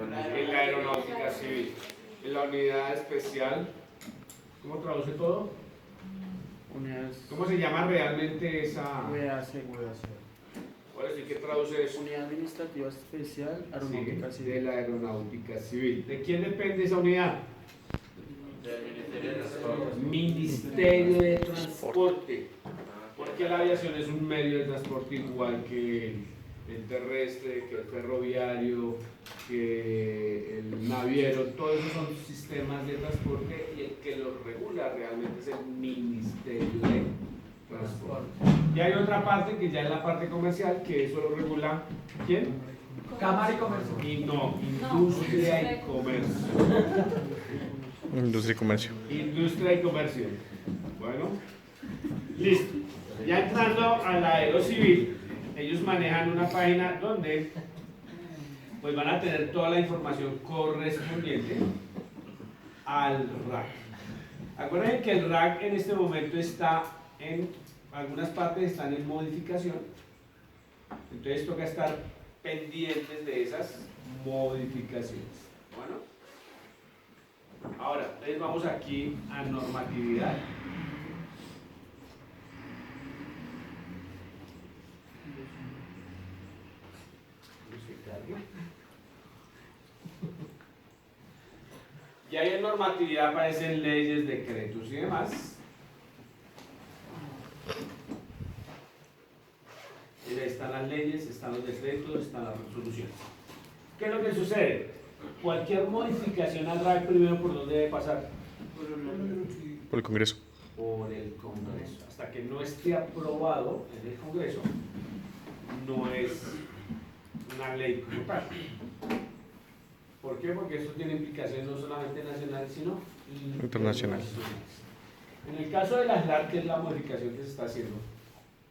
En la aeronáutica civil. En la unidad especial. ¿Cómo traduce todo? ¿Cómo se llama realmente esa? UAC. Ahora sí que traduce eso. Unidad Administrativa Especial Aeronáutica Sí, Civil. de la aeronáutica civil. ¿De quién depende esa unidad? Del Ministerio de Transporte. Ministerio de Transporte. Porque la aviación es un medio de transporte igual que el terrestre, que el ferroviario, que el naviero. Todos esos son sistemas de transporte y el que los regula realmente es el Ministerio de Transporte. Y hay otra parte que ya es la parte comercial, que eso lo regula ¿quién? Cámara y Comercio. Y no, Industria y Comercio. Industria y comercio. Industria y Comercio. Bueno, listo. Ya entrando a la aerocivil, ellos manejan una página donde pues van a tener toda la información correspondiente al RAC. Acuérdense que el RAC en este momento está en algunas partes están en modificación, entonces toca estar pendientes de esas modificaciones. Bueno, ahora entonces vamos aquí a normatividad. Y ahí en normatividad aparecen leyes, decretos y demás. Y ahí están las leyes, están los decretos, están las resoluciones. ¿Qué es lo que sucede? Cualquier modificación al RAC primero por dónde debe pasar. Por el Congreso. Por el Congreso. Hasta que no esté aprobado en el Congreso, no es una ley como tal. ¿Por qué? Porque esto tiene implicaciones no solamente nacionales, sino Internacionales. En el caso de las LAR, ¿qué es la modificación que se está haciendo?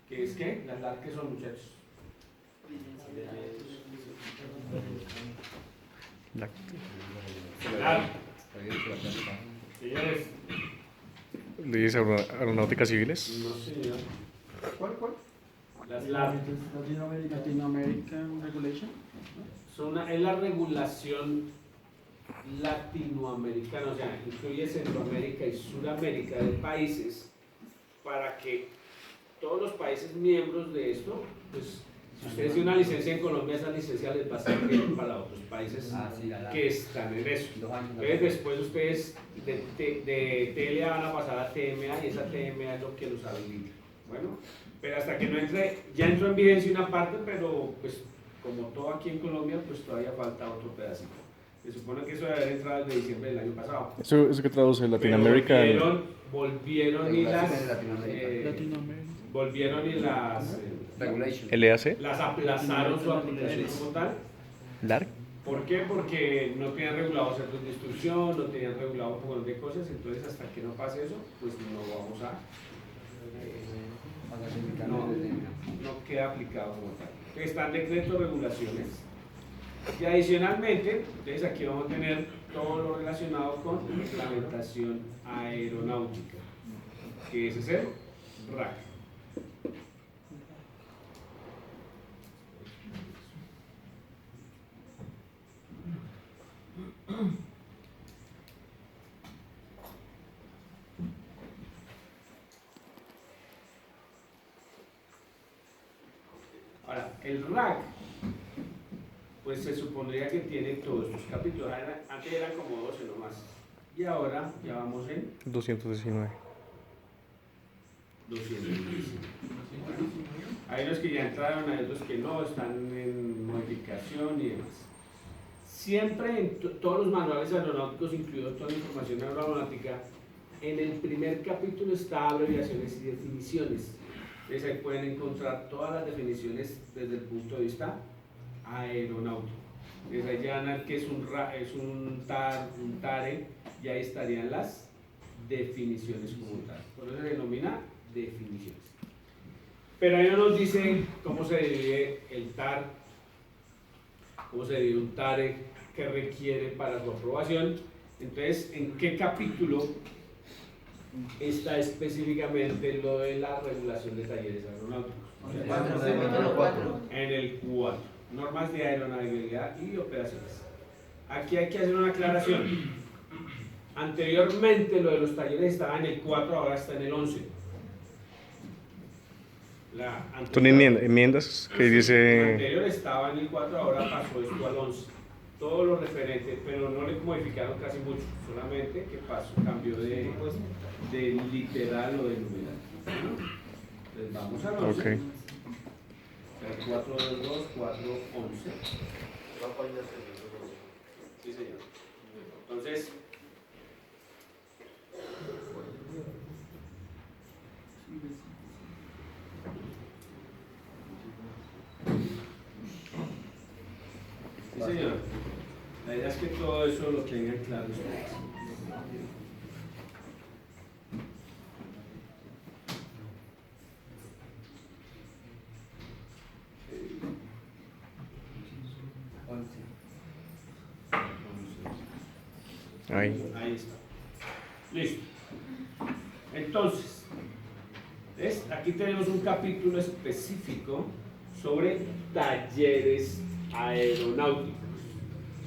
¿Qué es qué? Las LAR, ¿qué son, muchachos? LAR. Señores. Leyes aeronáuticas civiles. No, señor. ¿Cuál? Las LAR. Latin American Regulation. Es la regulación latinoamericana, o sea, incluye Centroamérica y Suramérica de países para que todos los países miembros de esto, pues si ustedes tienen una licencia en Colombia, esa licencia les va a servir para otros países que están en eso. Entonces después ustedes de TLA van a pasar a TMA y esa TMA es lo que los habilita. Bueno, pero hasta que no entre, ya entró en vigencia una parte, pero pues como todo aquí en Colombia, pues todavía falta otro pedacito. Se supone que eso debe haber entrado desde diciembre del año pasado. Eso que traduce Latinoamérica. Volvieron y las LAC. las aplazaron su aplicación como tal. LARC. ¿Por qué? Porque no tenían regulado centros de instrucción, no tenían regulado un montón de cosas, entonces hasta que no pase eso, pues no vamos a no queda aplicado como tal. Están decretos, regulaciones. Y adicionalmente, entonces aquí vamos a tener todo lo relacionado con reglamentación aeronáutica, que ese es el RAC. Ahora, el RAC, pues se supondría que tiene todos estos capítulos. Antes eran como 12 nomás. Y ahora ya vamos en 219. 215. Hay los que ya entraron, hay otros que no, están en modificación y demás. Siempre en todos los manuales aeronáuticos, incluido toda la información aeronáutica, en el primer capítulo está abreviaciones y definiciones. Entonces ahí pueden encontrar todas las definiciones desde el punto de vista aeronáutico. Entonces ahí ya van a ver que es un TARE, y ahí estarían las definiciones como tal. Por eso se denomina definiciones. Pero ahí no nos dice cómo se divide el TAR, cómo se divide un TARE, qué requiere para su aprobación. Entonces, ¿en qué capítulo está específicamente lo de la regulación de talleres aeronáuticos? En el 4. Normas de aeronavegabilidad y operaciones. aquí hay que hacer una aclaración. Anteriormente lo de los talleres estaba en el 4, ahora está en el 11. Son enmiendas que El dice... anterior estaba en el 4, ahora pasó esto al 11. Todo lo referente, pero no le modificaron casi mucho, solamente que pasó, cambió de literal o de numeral. ¿No? Entonces vamos al 11. Ok. 422, 411. Sí, señor. Entonces, sí, señor. La idea es que todo eso lo tengan claro ustedes. Ahí. Ahí está. Listo. Entonces, ¿ves? Aquí tenemos un capítulo específico sobre talleres aeronáuticos.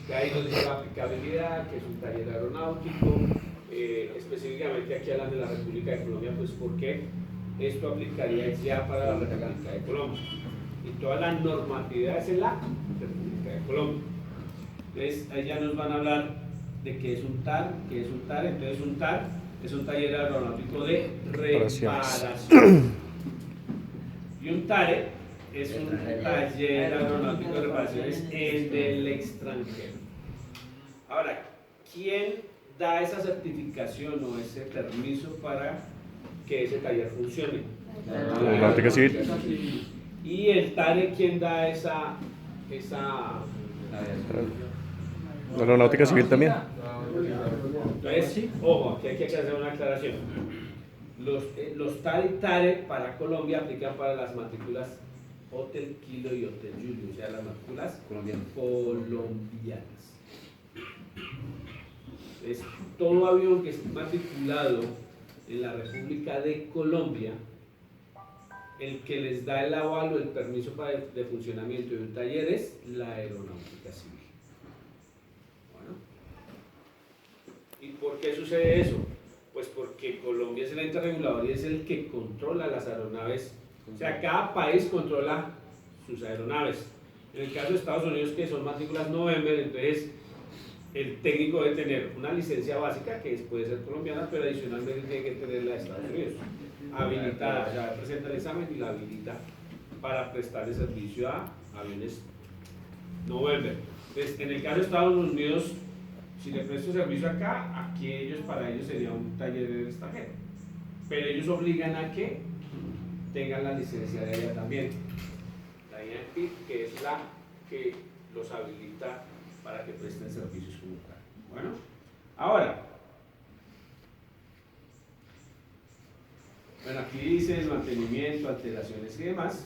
Que ahí nos dice la aplicabilidad, que es un taller aeronáutico. Específicamente aquí hablan de la República de Colombia, pues porque esto aplicaría ya para la República de Colombia. Y toda la normatividad es en la República de Colombia. Entonces, ahí ya nos van a hablar de qué es un TAR, qué es un TAR. Entonces, un TAR es un taller aeronáutico de reparación. Y un TARE es un taller aeronáutico de reparaciones en el extranjero. Ahora, ¿quién da esa certificación o ese permiso para que ese taller funcione? La Aeronáutica Civil. Y el TARE, ¿quién da esa La Aeronáutica Civil también. Entonces, ojo, aquí hay que hacer una aclaración. Los TAR y TARE para Colombia aplican para las matrículas Hotel Kilo y Hotel Julio, o sea, las matrículas colombianas. Entonces, todo avión que esté matriculado en la República de Colombia, el que les da el aval o el permiso de funcionamiento de un taller es la Aeronáutica Civil. ¿Y por qué sucede eso? Pues porque Colombia es el ente regulador y es el que controla las aeronaves. O sea, cada país controla sus aeronaves. En el caso de Estados Unidos, que son matrículas November, entonces el técnico debe tener una licencia básica, que puede ser colombiana, pero adicionalmente tiene que tener la de Estados Unidos. Habilitada, o sea, presenta el examen y la habilita para prestar el servicio a aviones November. Entonces, en el caso de Estados Unidos, si le presto servicio acá, aquí para ellos sería un taller extranjero. Pero ellos obligan a que tengan la licencia de allá también. La INP, que es la que los habilita para que presten servicios como tal. Bueno, ahora, aquí dice el mantenimiento, alteraciones y demás.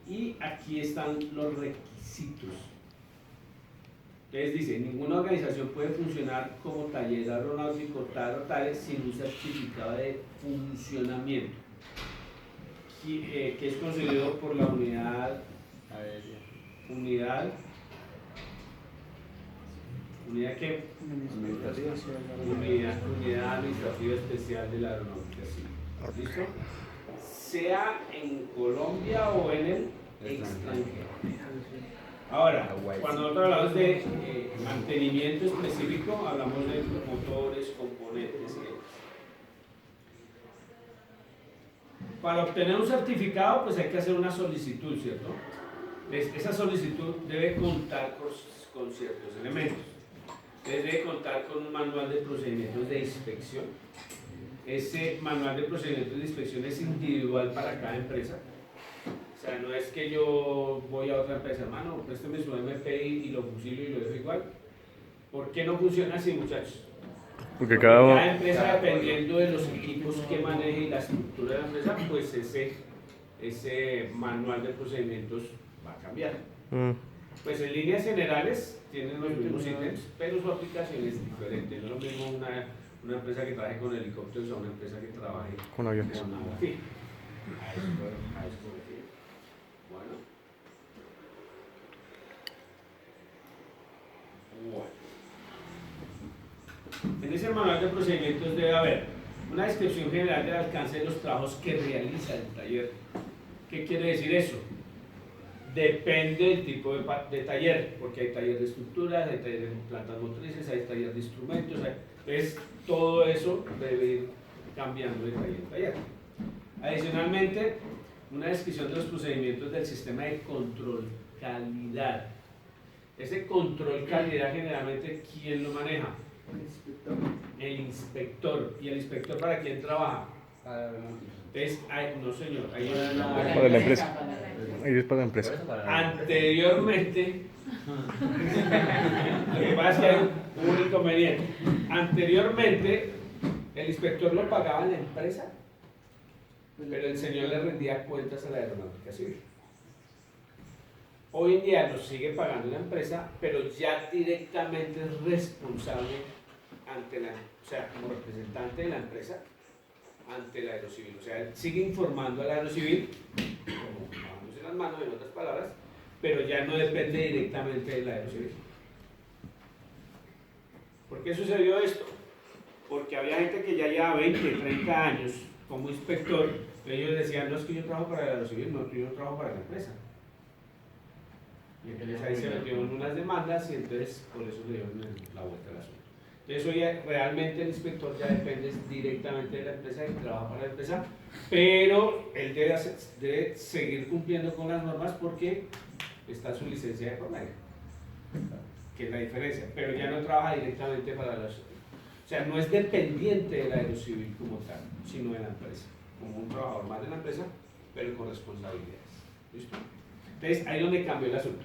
Y aquí están los requisitos. Entonces dice, ninguna organización puede funcionar como taller aeronáutico TAR o TARE sin un certificado de funcionamiento, que es concedido por la unidad ¿qué? Unidad administrativa especial de la aeronáutica civil. ¿Listo? Sea en Colombia o en el extranjero. Ahora, cuando nosotros hablamos de mantenimiento específico, hablamos de motores, componentes y demás. Para obtener un certificado, pues hay que hacer una solicitud, ¿cierto? Esa solicitud debe contar con ciertos elementos. Debe contar con un manual de procedimientos de inspección. Ese manual de procedimientos de inspección es individual para cada empresa. O sea, no es que yo voy a otra empresa, hermano, présteme su MPI y lo fusilio y lo dejo igual. ¿Por qué no funciona así, muchachos? Porque cada empresa, dependiendo de los equipos que maneje y la estructura de la empresa, pues ese manual de procedimientos va a cambiar. Pues en líneas generales tienen los mismos ítems, pero su aplicación es diferente. No es lo mismo una empresa que trabaje con helicópteros a una empresa que trabaje con aviones. Con agua fija. A eso me refiero. Bueno. Bueno. En ese manual de procedimientos debe haber una descripción general del alcance de los trabajos que realiza el taller. ¿Qué quiere decir eso? Depende del tipo de taller, porque hay taller de estructuras, hay taller de plantas motrices, hay taller de instrumentos, entonces todo eso debe ir cambiando de taller en taller. Adicionalmente, una descripción de los procedimientos del sistema de control calidad. Ese control calidad generalmente, ¿quién lo maneja? El inspector. ¿Y el inspector para quién trabaja? Entonces, no señor, ahí Para la empresa. Ahí es para la empresa. anteriormente, lo que pasa es que hay un inconveniente. Anteriormente, el inspector lo pagaba la empresa, pero el señor le rendía cuentas a la aeronáutica civil. Hoy en día lo sigue pagando la empresa, pero ya directamente es responsable ante la, o sea, como representante de la empresa ante la aerocivil. O sea, él sigue informando a la aerocivil, como lavándose las manos en otras palabras, pero ya no depende directamente de la aerocivil. ¿Por qué sucedió esto? Porque había gente que ya lleva 20, 30 años como inspector, y ellos decían, no es que yo trabajo para la aerocivil, no, yo trabajo para la empresa. Y entonces ahí se metieron unas demandas y entonces por eso le dieron la vuelta al asunto. Entonces hoy realmente el inspector ya depende directamente de la empresa y trabaja para la empresa, pero él debe seguir cumpliendo con las normas porque está su licencia de por medio, que es la diferencia, pero ya no trabaja directamente para la aerocivil. O sea, no es dependiente de la aerocivil como tal, sino de la empresa, como un trabajador más de la empresa, pero con responsabilidades. ¿Listo? Entonces, ahí es donde cambió el asunto.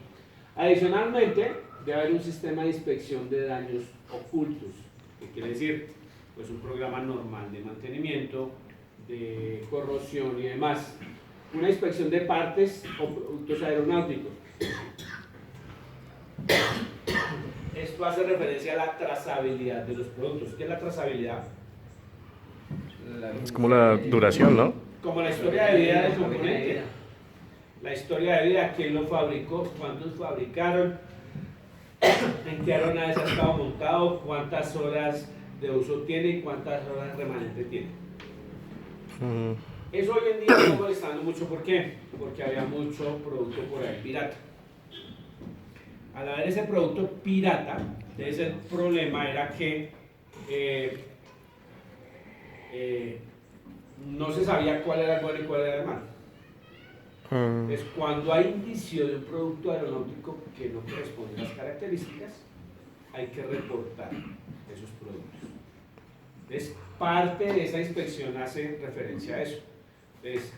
Adicionalmente, debe haber un sistema de inspección de daños ocultos, que quiere decir, pues un programa normal de mantenimiento, de corrosión y demás. Una inspección de partes o productos aeronáuticos. Esto hace referencia a la trazabilidad de los productos. ¿Qué es la trazabilidad? Es como la duración, ¿no? Como la historia de vida del componente. La historia de vida, quién lo fabricó, cuántos fabricaron, en qué aeronave se ha estado montado, cuántas horas de uso tiene y cuántas horas remanente tiene. Eso hoy en día está molestando mucho. ¿Por qué? Porque había mucho producto por ahí pirata. Al haber ese producto pirata, entonces el problema era que no se sabía cuál era el bueno y cuál era el malo. Entonces, cuando hay indicio de un producto aeronáutico que no corresponde a las características, hay que reportar esos productos. Entonces, parte de esa inspección hace referencia a eso. Entonces,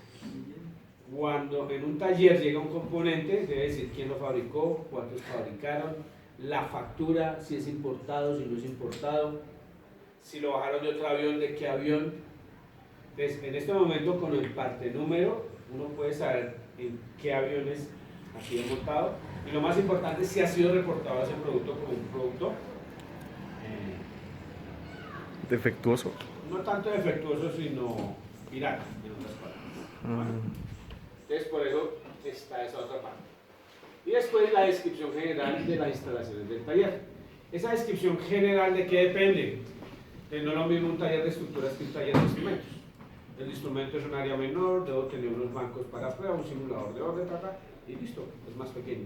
cuando en un taller llega un componente, debe decir quién lo fabricó, cuántos fabricaron, la factura, si es importado, si no es importado, si lo bajaron de otro avión, de qué avión. Entonces, en este momento, con el parte número, uno puede saber en qué aviones ha sido montado, y lo más importante es si ha sido reportado ese producto como un producto Defectuoso. no tanto defectuoso, sino pirata, en otras palabras. Bueno, entonces, por eso está esa otra parte. Y después la descripción general de las instalaciones del taller. Esa descripción general, ¿de qué depende? No es lo mismo un taller de estructuras que un taller de instrumentos. El instrumento es un área menor, debo tener unos bancos para prueba, un simulador de orden, y listo, es más pequeño.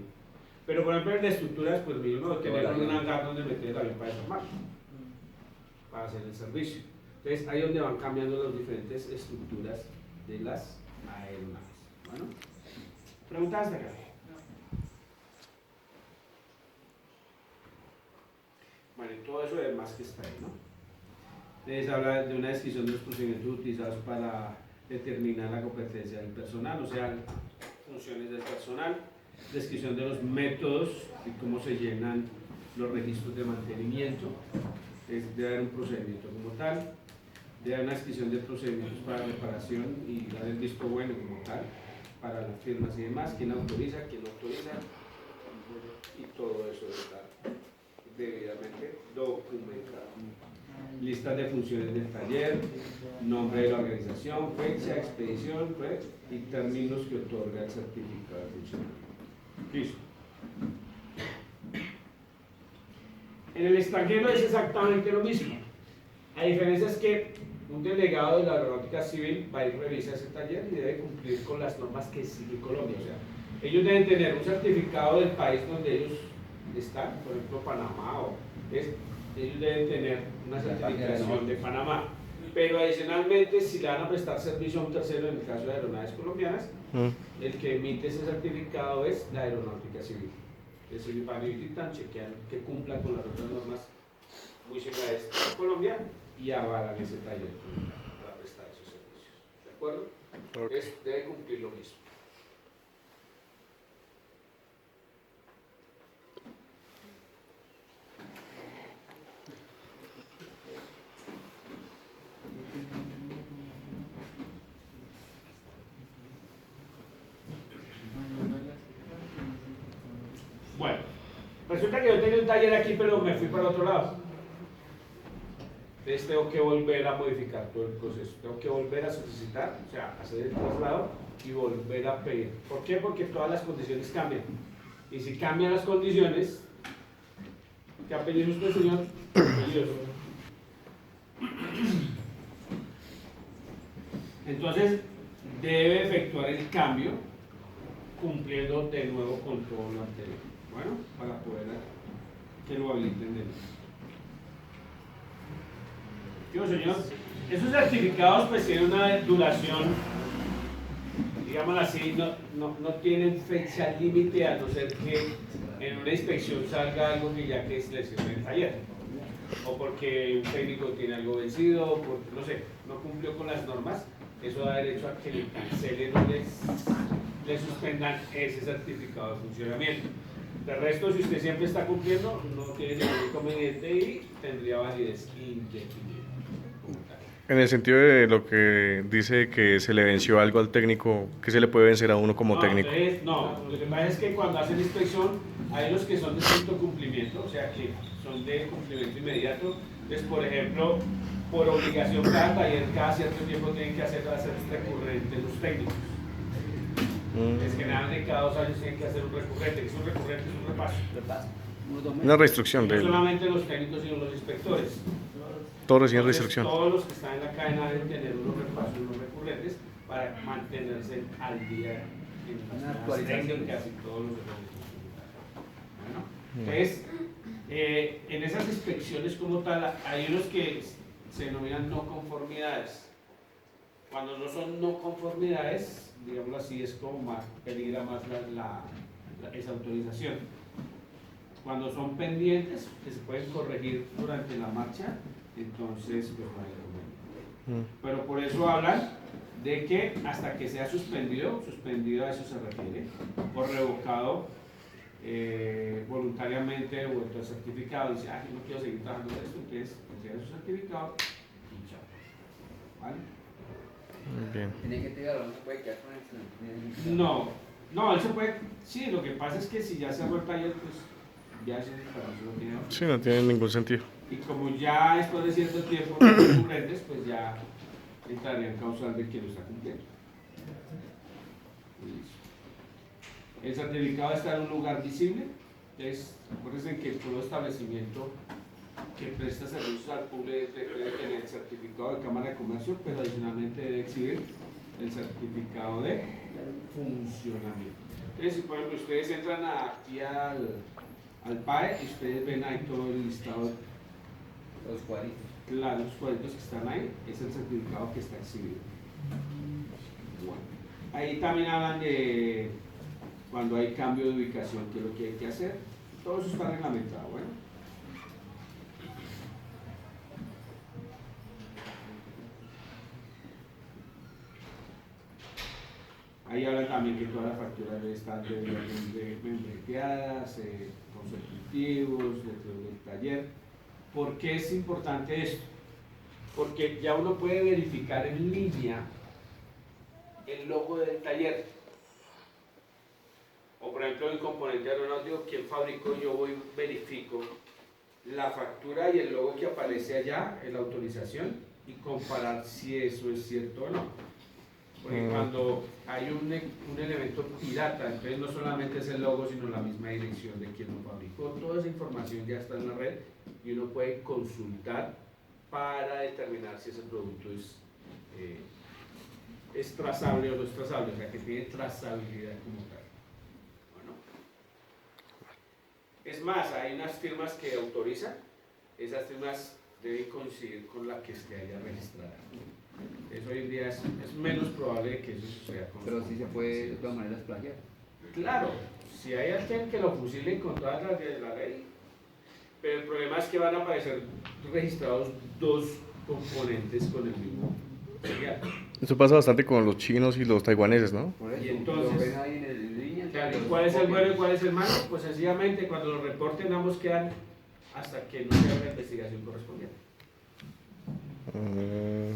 Pero por ejemplo en las estructuras, pues mínimo debo tener un hangar donde meter el avión para desarmar, para hacer el servicio. Entonces ahí es donde van cambiando las diferentes estructuras de las aeronaves. Bueno, preguntas hasta acá. Bueno, y todo eso demás que está ahí, ¿no? Entonces habla de una descripción de los procedimientos utilizados para determinar la competencia del personal, o sea, funciones del personal, descripción de los métodos y cómo se llenan los registros de mantenimiento. Debe haber un procedimiento como tal, debe haber una descripción de procedimientos para reparación y dar el visto bueno como tal, para las firmas y demás, quién autoriza, quién no autoriza, y todo eso está debidamente documentado. Listas de funciones del taller, nombre de la organización, fecha, expedición, pues, y términos que otorga el certificado de funcionamiento. Listo. En el extranjero es exactamente lo mismo. La diferencia es que un delegado de la aeronáutica civil va y revisa ese taller y debe cumplir con las normas que sigue Colombia. O sea, ellos deben tener un certificado del país donde ellos están, por ejemplo Panamá, ellos deben tener una certificación de Panamá. Pero adicionalmente, si le van a prestar servicio a un tercero, en el caso de aeronaves colombianas, el que emite ese certificado es la aeronáutica civil. Es decir, van y visitan, chequean que cumplan con las otras normas muy similares a Colombia y avalan ese taller para prestar esos servicios. ¿De acuerdo? Entonces, debe cumplir lo mismo. Bueno, resulta que yo tenía un taller aquí, pero me fui para otro lado. Entonces tengo que volver a modificar todo el proceso. Tengo que volver a solicitar, o sea, hacer el traslado y volver a pedir. ¿Por qué? Porque todas las condiciones cambian. Y si cambian las condiciones, ¿qué apellido usted, señor? Apellidos. Entonces, debe efectuar el cambio cumpliendo de nuevo con todo lo anterior. Bueno, para poder que lo habiliten de nuevo. Yo, señor, esos certificados pues tienen una duración, digámoslo así, no tienen fecha límite, a no ser que en una inspección salga algo que ya que se sirve en el taller, o porque un técnico tiene algo vencido, o porque, no sé, no cumplió con las normas. Eso da derecho a que le cancelen o le suspendan ese certificado de funcionamiento. De resto, si usted siempre está cumpliendo, no tiene ningún inconveniente y tendría validez indefinida. En el sentido de lo que dice que se le venció algo al técnico, ¿qué se le puede vencer a uno como técnico? No, lo que pasa es que cuando hacen inspección hay los que son de estricto cumplimiento, o sea que son de cumplimiento inmediato. Entonces, por ejemplo, por obligación cada taller, cada cierto tiempo tienen que hacer recurrentes los técnicos. Es que generalmente cada 2 años tienen que hacer un recurrente. Es un recurrente, es un repaso. Una restricción No de solamente los técnicos, sino los inspectores. todo recién Entonces, restricción. todos los que están en la cadena deben tener unos repasos, unos recurrentes para mantenerse al día en las técnicas y todos los organismos. Bueno, entonces, en esas inspecciones como tal, hay unos que se denominan no conformidades. Cuando no son no conformidades, digámoslo así, es como más, peligra más esa autorización. Cuando son pendientes, que se pueden corregir durante la marcha, entonces pues no hay problema. Pero por eso hablan de que hasta que sea suspendido a eso se refiere, o revocado voluntariamente, vuelto al certificado, dice, yo no quiero seguir trabajando en esto, entonces entrega su certificado y chao. ¿Vale? Muy bien. Tiene que tirar, no se puede quedar con eso. No, él se puede, sí, lo que pasa es que si ya cerró el taller, pues ya ese permiso no tiene. Sí, no tiene ningún sentido. Y como ya después de cierto tiempo no son recurrentes, pues ya entraría en causal de que lo está cumpliendo. Listo. El certificado está en un lugar visible. Entonces, acuérdense que todo establecimiento que presta servicios al público debe tener el certificado de Cámara de Comercio, pero adicionalmente debe exhibir el certificado de funcionamiento. Entonces, si por ejemplo ustedes entran aquí al PAE y ustedes ven ahí todo el listado, Los cuadritos. claro, los cuadritos que están ahí, es el certificado que está exhibido. Bueno, ahí también hablan de cuando hay cambio de ubicación, qué es lo que hay que hacer. Todo eso está reglamentado. Bueno. Ahí hablan también que todas las facturas deben estar membreteadas, consecutivos, dentro del taller. ¿Por qué es importante esto? Porque ya uno puede verificar en línea el logo del taller. O por ejemplo, el componente aeronáutico, ¿quién fabricó? Yo voy y verifico la factura y el logo que aparece allá en la autorización y comparar si eso es cierto o no. Porque cuando hay un elemento pirata, entonces no solamente es el logo, sino la misma dirección de quien lo fabricó. Toda esa información ya está en la red y uno puede consultar para determinar si ese producto es trazable o no es trazable, o sea, que tiene trazabilidad como tal. Bueno. Es más, hay unas firmas que autorizan, esas firmas deben coincidir con la que esté allá registrada. Eso hoy en día es menos probable que eso suceda con Pero los sí se puede de componentes. todas maneras plagiar. Claro, si hay alguien que lo fusilen con todas las de la ley, pero el problema es que van a aparecer registrados dos componentes con el mismo serial. Eso pasa bastante con los chinos y los taiwaneses, ¿no? Por eso, Y entonces- lo ven ahí en línea. Claro, ¿y los cuál es el copian. bueno y cuál es el malo? Pues sencillamente cuando lo reporten ambos quedan hasta que no se haga la investigación correspondiente. Mm,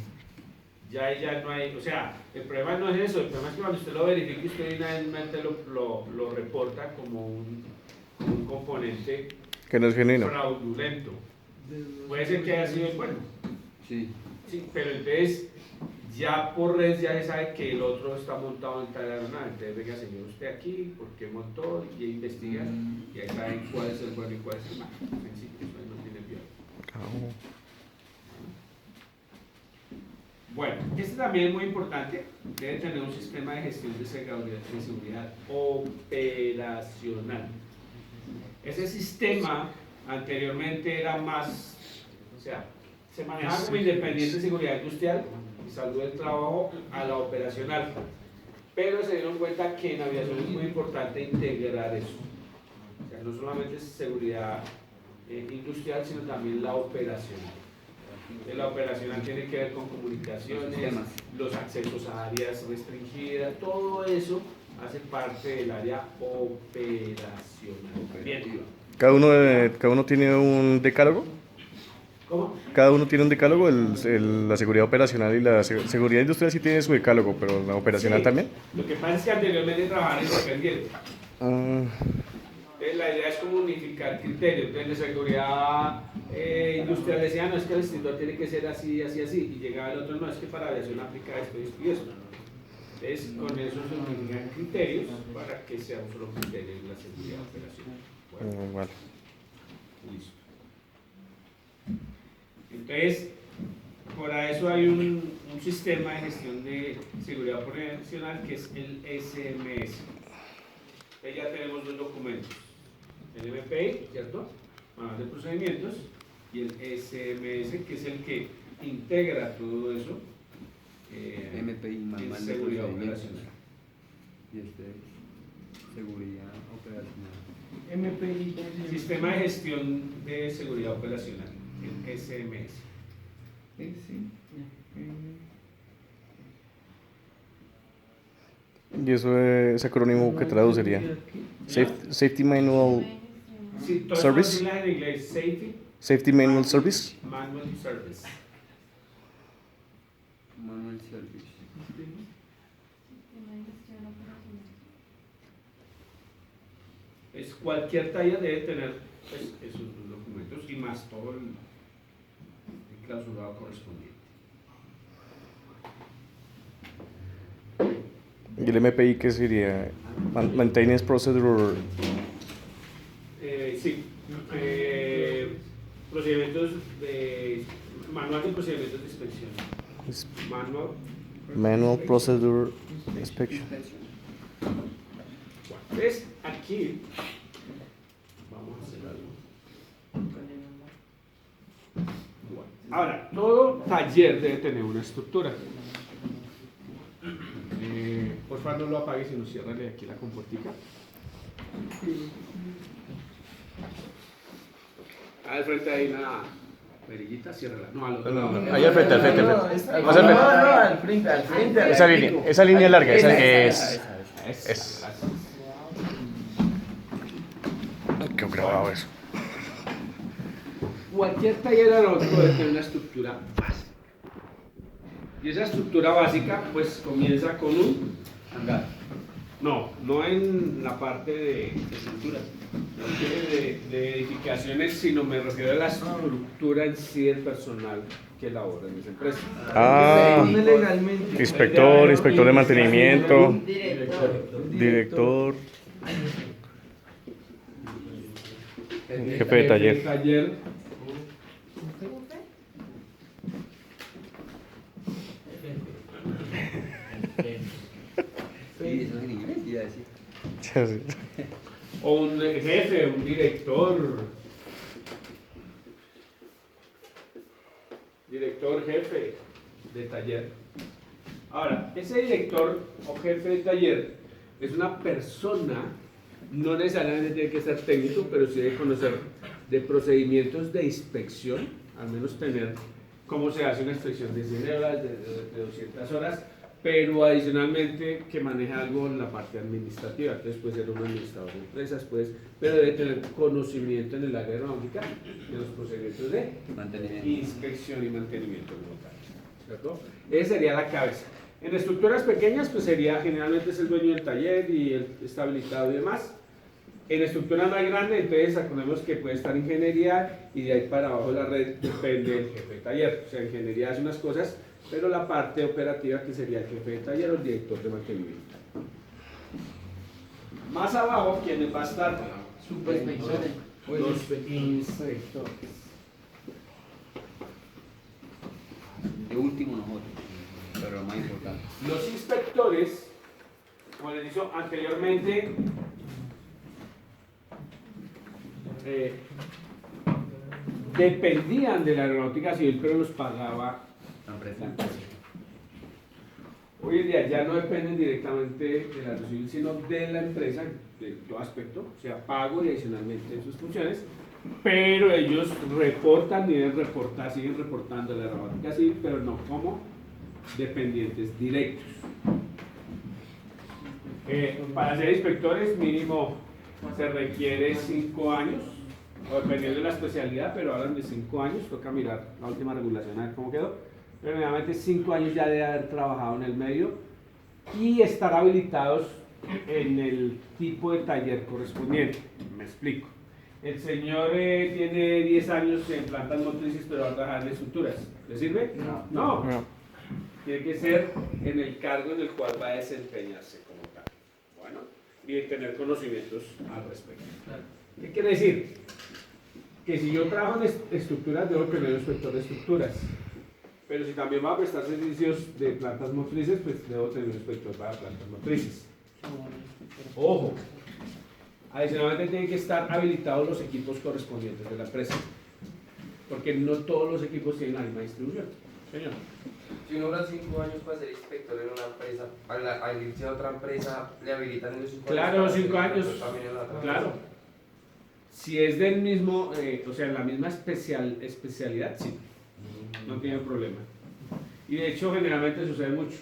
Ya no hay, o sea, el problema no es eso, el problema es que cuando usted lo verifique, usted finalmente lo reporta como un componente que no es genuino. fraudulento. Puede ser que haya sido el bueno, Sí. sí, pero entonces ya por red ya se sabe que el otro está montado en tal aeronave. Entonces venga señor usted aquí, ¿por qué montó? Y investiga y ahí saben cuál es el bueno y cuál es el malo. Sencillo, eso ahí no tiene piedad. Ah, Bueno, este también es muy importante, debe tener un sistema de gestión de seguridad operacional. Ese sistema anteriormente era más, o sea, se manejaba como independiente de seguridad industrial y salud del trabajo a la operacional, pero se dieron cuenta que en aviación es muy importante integrar eso. O sea, no solamente es seguridad industrial, sino también la operacional. La operacional tiene que ver con comunicaciones, Sistemas. los accesos a áreas restringidas, todo eso hace parte del área operacional. Bien. Cada uno tiene un decálogo. ¿Cómo? Cada uno tiene un decálogo. La seguridad operacional y la seguridad industrial sí tiene su decálogo, pero la operacional Sí. también. Lo que pasa es que anteriormente trabajaban independientes. Ah, Entonces, la idea es como unificar criterios. Entonces, de seguridad industrial decía, no, es que el extintor tiene que ser así, así, así. Y llegaba el otro, no, es que para aviación aplica esto, esto y esto. Entonces, con eso se unifican criterios para que sea un solo criterio en la seguridad operacional. Bueno, vale. listo. Entonces, por eso hay un sistema de gestión de seguridad operacional que es el SMS. Entonces ya tenemos dos documentos, el MPI, ¿cierto? Manual de procedimientos, y el SMS, que es el que integra todo eso MPI, en manual de seguridad procedimientos. operacional. Y este seguridad operacional. MPI. Sistema de gestión de seguridad operacional, el SMS. Sí. ¿Y eso ese acrónimo que traduciría? Safety Manual Sí, todo Service. eso en inglés, Safety Manual Service. Manual Service. Manual service. Es cualquier talla debe tener pues, esos dos documentos y más todo el clausurado correspondiente. ¿Y el MPI qué sería? Maintenance Procedure. Sí, procedimientos de manual de procedimientos de inspección. Manual Procedure Inspection. Entonces, aquí vamos a hacer algo. Bueno, ahora, todo taller debe tener una estructura. Por favor, no lo apagues y nos cierran de aquí la compuertica. Al frente hay una perillita, ciérrala. No, al otro lado. Ahí al frente, al frente, al frente. Más al frente. al frente. Esa línea larga, esa es. Gracias. Qué grabado eso. Cualquier taller aeronáutico debe tener una estructura básica. Y esa estructura básica, pues comienza con un hangar. No en la parte de estructuras, de edificaciones, sino me refiero a la estructura en sí del personal que labora en esa empresa. Ah, Legalmente. inspector de mantenimiento, director, jefe de taller. O un jefe, un director. Director jefe de taller. Ahora, ese director o jefe de taller es una persona, no necesariamente tiene que ser técnico, pero sí debe conocer de procedimientos de inspección, al menos tener cómo se hace una inspección de 100 horas, de 200 horas, pero adicionalmente que maneja algo en la parte administrativa. Entonces puede ser un administrador de empresas, pero debe tener conocimiento en el área aeronáutica de los procedimientos de Mantenimiento. inspección y mantenimiento como tal, ¿cierto? Esa sería la cabeza. En estructuras pequeñas, pues sería, generalmente es el dueño del taller y el está habilitado y demás. En estructuras más grandes, entonces acordemos que puede estar ingeniería y de ahí para abajo la red depende del jefe de taller. O sea, ingeniería hace unas cosas, pero la parte operativa que sería el jefe de taller o el director de mantenimiento. Más abajo, ¿quiénes va a estar? Supervisores. Los Inspectores. De último nosotros, pero lo más importante. Los inspectores, como les dije anteriormente, dependían de la aeronáutica civil, pero los pagaba La empresa. la empresa. Hoy en día ya no dependen directamente de la aeronáutica civil, sino de la empresa, de todo aspecto, o sea, pago y adicionalmente sus funciones, pero ellos reportan y deben reportar, siguen reportando la aeronáutica civil, pero no como dependientes directos. Para ser inspectores mínimo se requiere 5 años, o dependiendo de la especialidad, pero hablan de 5 años, toca mirar la última regulación a ver cómo quedó, pero generalmente 5 años ya de haber trabajado en el medio y estar habilitados en el tipo de taller correspondiente. Me explico. El señor tiene 10 años en plantas motrices, pero va a trabajar en estructuras. ¿Le sirve? No. Tiene que ser en el cargo en el cual va a desempeñarse como tal. Bueno, y tener conocimientos al respecto. ¿Qué quiere decir? Que si yo trabajo en estructuras, debo tener un inspector de estructuras. Pero si también va a prestar servicios de plantas motrices, pues debo tener un inspector para plantas motrices. Ojo, adicionalmente tienen que estar habilitados los equipos correspondientes de la empresa, porque no todos los equipos tienen la misma distribución. Señor. Si uno dura 5 años para ser inspector en una empresa, al irse a otra empresa, le habilitan los 5 años. Claro, para ser 5 años. inspector también en la otra Claro. empresa. Si es del mismo, o sea, la misma especialidad, sí, no tiene problema. Y de hecho, generalmente sucede mucho.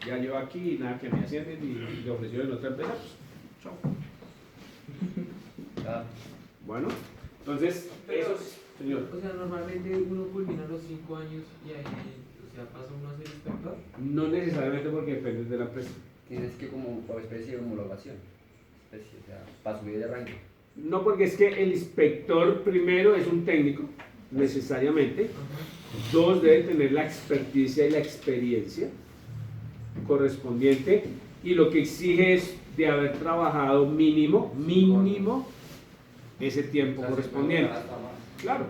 Ya llevo aquí y nada que me ascienden y le ofrecieron en otra empresa, pues, chao. Ah, Bueno, entonces, eso, señor. O sea, normalmente uno culmina los 5 años y ahí, o sea, pasa uno a ser inspector. No necesariamente porque depende de la empresa. tienes que como por especie de homologación. Especie, o sea, para subir de rango. No, porque es que el inspector primero es un técnico, necesariamente. 2, debe tener la experticia y la experiencia correspondiente. Y lo que exige es de haber trabajado mínimo ese tiempo correspondiente. Claro.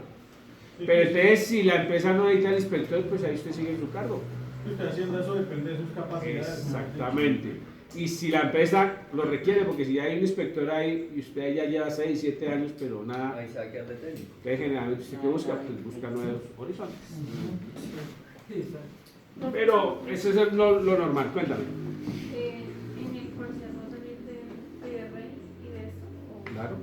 Pero entonces, si la empresa no necesita el inspector, pues ahí usted sigue en su cargo. Usted haciendo eso depende de sus capacidades. Exactamente. Y si la empresa lo requiere, porque si hay un inspector ahí y usted ya lleva 6, 7 años, pero nada, Ahí se va a quedar de técnico. entonces generalmente usted que busca, pues busca nuevos horizontes. Pero eso es lo normal, cuéntame. En el parcial va a salir de rey y de esto, o Claro,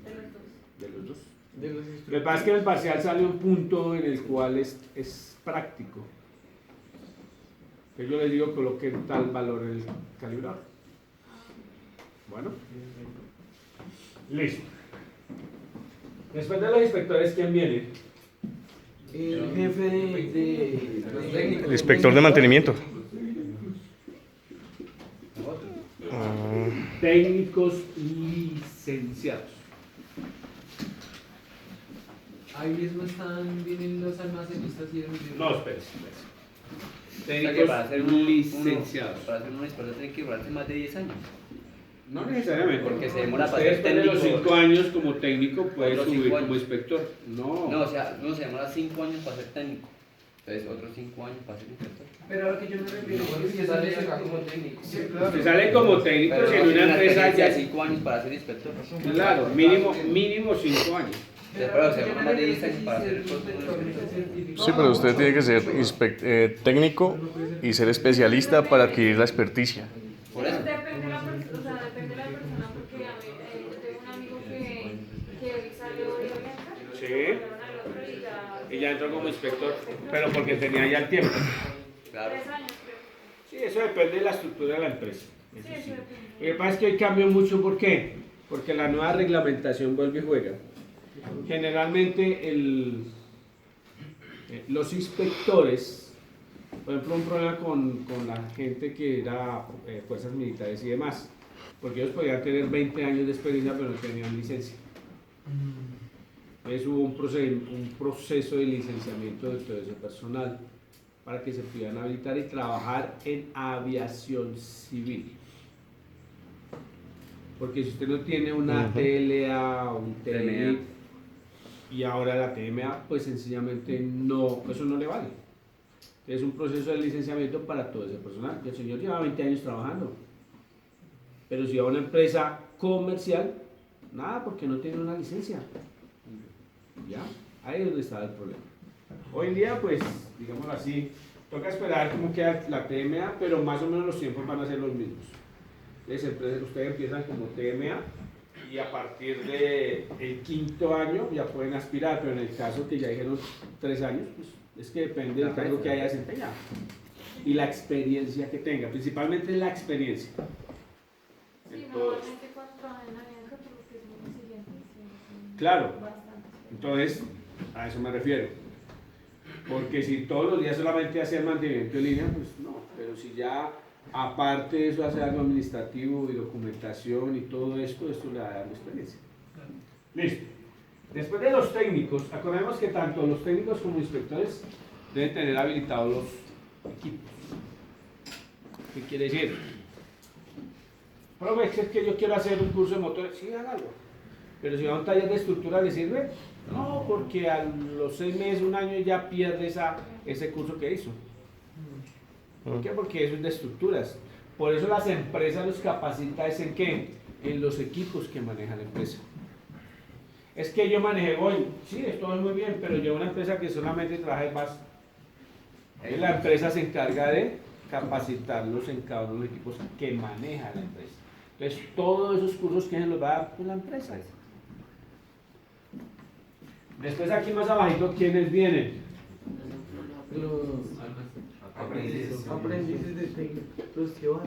de los dos. de los dos. De los Lo que pasa es que en el parcial sale un punto en el cual es práctico. Que yo les digo coloquen tal valor en el calibrador. Bueno, listo. Después de los inspectores, ¿quién viene? El jefe de Los técnicos. El inspector de mantenimiento. Técnicos licenciados. Ahí mismo vienen los almacenistas y los... No, espérese. O sea, que Técnicos para ser licenciados. para ser un experto tiene que durarse más de 10 años. No necesariamente. Porque se demora para Usted ser después de los técnico. 5 años como técnico puede Otros subir 5 como años. inspector. No. No, o sea, no se demora 5 años para ser técnico. Entonces, otros 5 años para ser inspector. Pero a lo que yo me refiero Es que sale acá como técnico. Usted sale como técnico Pero si en una empresa ya... 5 años para ser inspector. Claro, mínimo 5 años. Después, o sea, uno más de 10 años para ser el puesto de inspector. Sí, pero usted tiene que ser técnico y ser especialista para adquirir la experticia. Por eso. Depende de la persona, o sea, depende de la persona, porque a mí, yo tengo un amigo que salió de Bianca, Sí. al otro y ya... Y ya entró como inspector, pero porque tenía ya el tiempo. Claro. 3 años, creo. Sí, eso depende de la estructura de la empresa. Sí, Eso eso sí. depende. Lo que pasa es que hoy cambió mucho, ¿por qué? Porque la nueva reglamentación vuelve y juega. Generalmente los inspectores, por ejemplo, un problema con la gente que era fuerzas militares y demás, porque ellos podían tener 20 años de experiencia pero no tenían licencia. Entonces hubo un proceso de licenciamiento de todo ese personal para que se pudieran habilitar y trabajar en aviación civil. Porque si usted no tiene una TLA o un TMA y ahora la TMA, pues sencillamente no, eso no le vale. Es un proceso de licenciamiento para todo ese personal. El señor lleva 20 años trabajando, pero si va a una empresa comercial, nada, porque no tiene una licencia. ¿Ya? Ahí es donde está el problema. Hoy en día, pues, digámoslo así, toca esperar cómo queda la TMA, pero más o menos los tiempos van a ser los mismos. Entonces, ustedes empiezan como TMA y a partir del 5.º año ya pueden aspirar, pero en el caso que ya dijeron 3 años, pues es que depende del cargo que haya desempeñado y la experiencia que tenga, principalmente la experiencia. Sí, En todo esto. normalmente cuando trabajan en Avianca, por lo que es muy exigente, sí, Claro. bastante. Entonces, a eso me refiero. Porque si todos los días solamente hacía el mantenimiento de línea, pues no. Pero si ya, aparte de eso, hace algo administrativo y documentación y todo esto le va a dar la experiencia. Listo. Después de los técnicos, acordemos que tanto los técnicos como inspectores deben tener habilitados los equipos. ¿Qué quiere decir? Profe, es que yo quiero hacer un curso de motores, sí, hágalo. Pero si va a un taller de estructura, ¿le sirve? No, porque a los 6 meses, 1 año ya pierde ese curso que hizo. ¿Por qué? Porque eso es de estructuras. Por eso las empresas los capacitan ¿en qué? En los equipos que maneja la empresa. Es que yo manejé Boeing, sí, esto es muy bien, pero yo una empresa que solamente trabaja en base. La empresa se encarga de capacitarlos en cada uno de los equipos que maneja la empresa. Entonces, todos esos cursos que se los va a dar la empresa. Después aquí más abajito, ¿quiénes vienen? Los aprendices de técnico, los que van.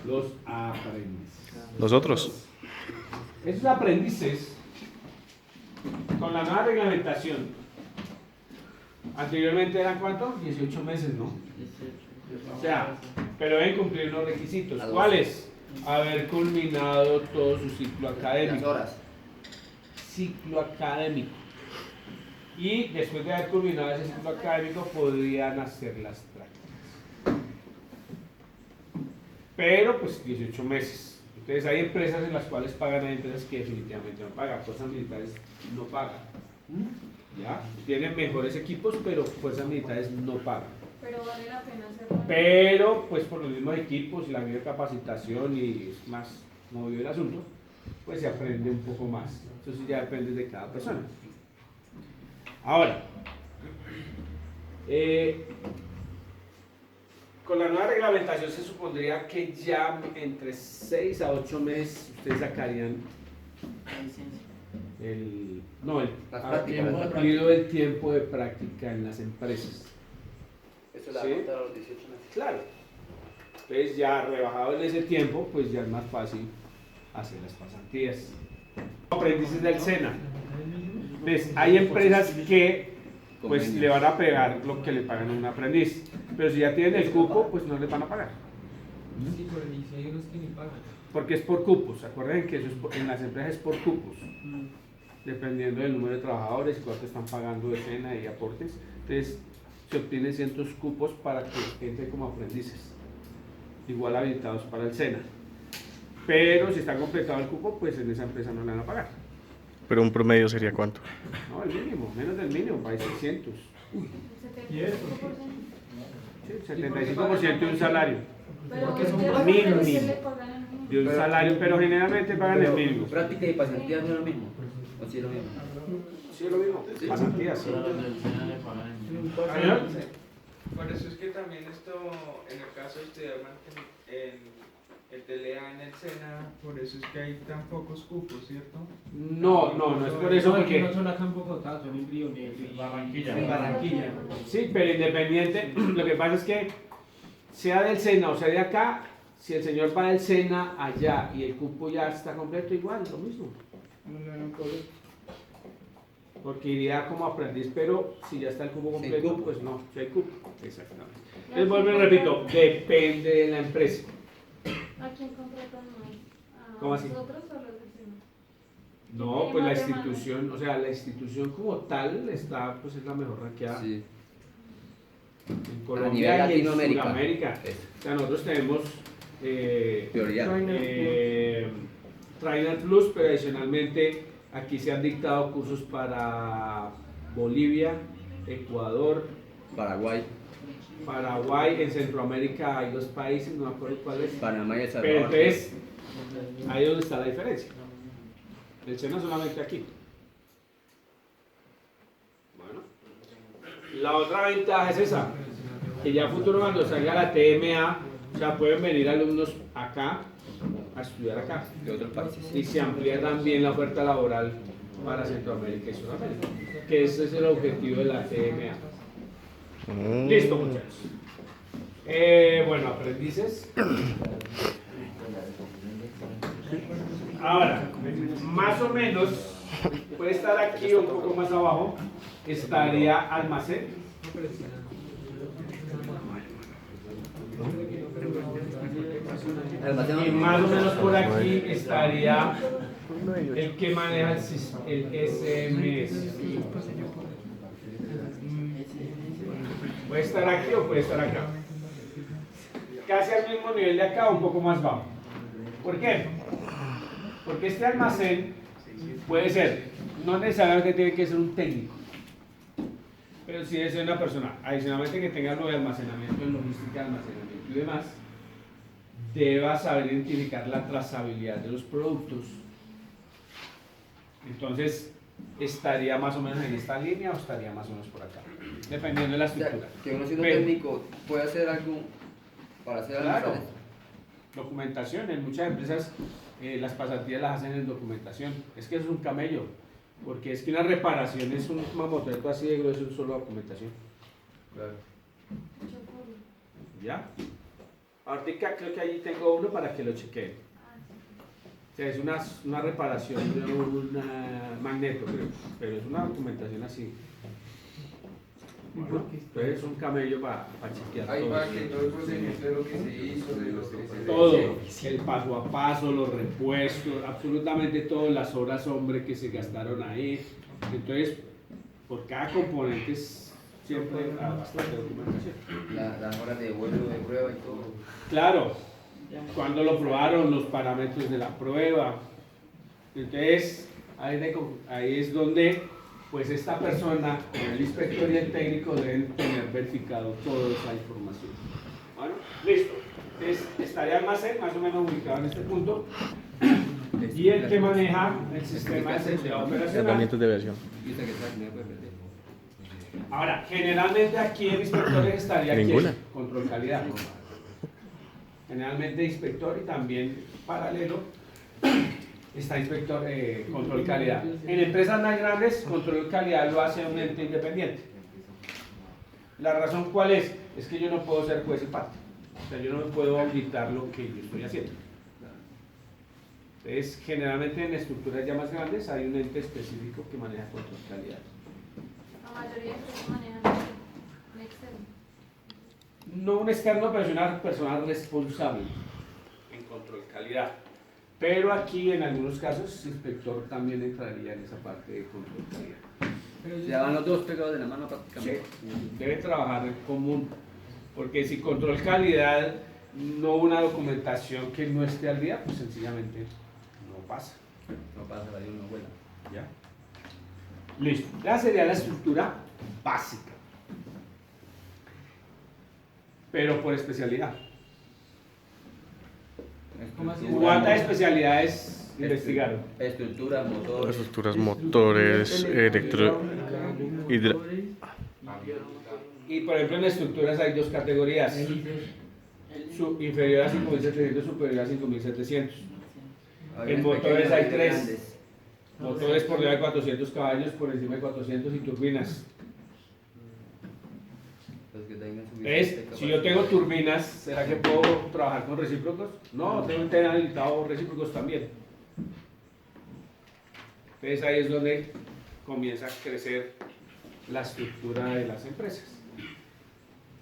Los aprendices. Los otros. Esos aprendices, con la nueva reglamentación, anteriormente eran ¿cuánto? 18 meses, ¿no? O sea, pero deben cumplir unos requisitos. ¿Cuáles? Haber culminado todo su ciclo académico. Las horas. Ciclo académico. Y después de haber culminado ese ciclo académico podrían hacer las prácticas. Pero pues 18 meses. Entonces hay empresas en las cuales pagan, hay empresas que definitivamente no pagan. Fuerzas militares no pagan. ¿Ya? Tienen mejores equipos, pero fuerzas militares no pagan. Pero vale la pena hacerlo. Pero pues por los mismos equipos y la misma capacitación y es más movido el asunto, pues se aprende un poco más. Eso sí ya depende de cada persona. Ahora, con la nueva reglamentación se supondría que ya entre 6 a 8 meses ustedes sacarían el cumplido el tiempo de práctica en las empresas. Eso la ¿Sí? va a contar a los 18 meses. Claro. Entonces ya rebajado en ese tiempo, pues ya es más fácil hacer las pasantías. Aprendices del SENA. Entonces, hay empresas que pues le van a pegar lo que le pagan a un aprendiz, pero si ya tienen el cupo, pues no les van a pagar. Sí, pero ni si hay unos que ni pagan. Porque es por cupos, acuérdense que eso es en las empresas es por cupos, dependiendo del número de trabajadores y cuánto están pagando de SENA y aportes. Entonces, se obtienen ciertos cupos para que entren como aprendices, igual habilitados para el SENA. Pero si está completado el cupo, pues en esa empresa no le van a pagar. Pero un promedio sería cuánto. No, el mínimo, menos del mínimo, para 600. ¿Y eso? Sí, 75% de un salario. Pero Porque son de prácticas. mínimo. repente se le pagan el mínimo. De un salario, pero generalmente pagan el mínimo. Práctica y pasantía no es lo mismo. ¿O sí es lo mismo? Sí, es lo mismo. Pasantías, sí. Por eso es que también esto, en el caso de estudiar en el TLA, en el SENA, por eso es que hay tan pocos cupos, ¿cierto? No es por eso, porque... No son acá en Bogotá, son en Río Negro. En Barranquilla. Sí, pero independiente, lo que pasa es que sea del SENA o sea de acá, si el señor va del SENA allá y el cupo ya está completo, igual, lo mismo. Porque iría como aprendiz, pero si ya está el cupo Sin completo, cupo. pues no, si hay cupo. Exactamente. Entonces vuelvo y repito, depende de la empresa. ¿A quién contratan más? ¿A ¿Cómo así? nosotros o a los del SENA? No, pues la institución, o sea, la institución como tal está, pues es la mejor ranqueada Sí. en nivel Colombia y en Latinoamérica. Sudamérica. Eso. O sea, nosotros tenemos Prioridad. Trainer Plus, pero adicionalmente aquí se han dictado cursos para Bolivia, Ecuador, Paraguay, Paraguay, en Centroamérica hay 2 países, no me acuerdo cuáles. Panamá y El Pero Salvador. entonces, ahí es donde está la diferencia. El SENA solamente aquí. Bueno, la otra ventaja es esa, que ya a futuro cuando salga la TMA, o sea, pueden venir alumnos acá a estudiar acá. De otros países. Y se amplía también la oferta laboral para Centroamérica y Sudamérica, que ese es el objetivo de la TMA. Listo, muchachos. Bueno, aprendices. Ahora, más o menos, puede estar aquí o un poco más abajo, estaría almacén. Y más o menos por aquí estaría el que maneja el SMS. Puede estar aquí o puede estar acá. Casi al mismo nivel de acá, un poco más bajo. ¿Por qué? Porque este almacén puede ser, no necesariamente tiene que ser un técnico, pero sí debe ser una persona, adicionalmente que tenga lo de almacenamiento, en logística, almacenamiento y demás, deba saber identificar la trazabilidad de los productos. Entonces, estaría más o menos en esta línea o estaría más o menos por acá, dependiendo de la O sea, estructura. que uno siendo Pero- técnico puede hacer algo para hacer Claro, almacenes. documentación, en muchas empresas las pasantías las hacen en documentación, es que eso es un camello, porque es que una reparación es un mamotreto así de grueso, es solo documentación. Claro. ¿Ya? Ahorita creo que allí tengo uno para que lo chequeen. O sea, es una reparación de un magneto, creo, pero es una documentación así. Bueno, entonces es un camello para chequear Ahí todo. va que todo el procedimiento de lo que se hizo, de lo que se Todo, el paso a paso, los repuestos, absolutamente todas las horas hombre que se gastaron ahí. Entonces, por cada componente es siempre bastante documentación. Las horas de vuelo, de prueba y todo. Claro, cuando lo probaron, los parámetros de la prueba. Entonces, ahí es donde pues esta persona, el inspector y el técnico deben tener verificado toda esa información. Bueno, listo. Entonces, estaría almacén más o menos ubicado en este punto. Y el que maneja el sistema de seguridad operacional. Herramientas de versión. Y esa que está que no puede perder. Ahora, generalmente aquí el inspector estaría Ninguna. aquí, control calidad. Generalmente inspector y también paralelo está inspector control calidad. En empresas más grandes, control calidad lo hace un ente independiente. La razón cuál es que yo no puedo ser juez y parte. O sea, yo no puedo auditar lo que yo estoy haciendo. Entonces, generalmente en estructuras ya más grandes hay un ente específico que maneja control calidad. La mayoría de ustedes manejan un externo. No un externo, pero es una persona responsable en control calidad. Pero aquí en algunos casos el inspector también entraría en esa parte de control calidad. Ya van los dos pegados de la mano prácticamente. Debe trabajar en común, porque si control calidad no una documentación que no esté al día, pues sencillamente no pasa. No pasa la vida, no vuela. ¿Ya? Listo. Esa sería la estructura básica. Pero por especialidad. ¿Cómo así? ¿Cuántas especialidades investigaron? Estructura, motor. Estructuras, motores, hidra- Y por ejemplo en estructuras hay dos categorías. Inferior a 5.700, superior a 5.700. En motores hay tres. Motores por debajo de 400 caballos, por encima de 400 y turbinas. Los que tengan su Si yo tengo turbinas, ¿será que puedo trabajar con recíprocos? No, tengo que tener habilitados recíprocos también. Entonces ahí es donde comienza a crecer la estructura de las empresas.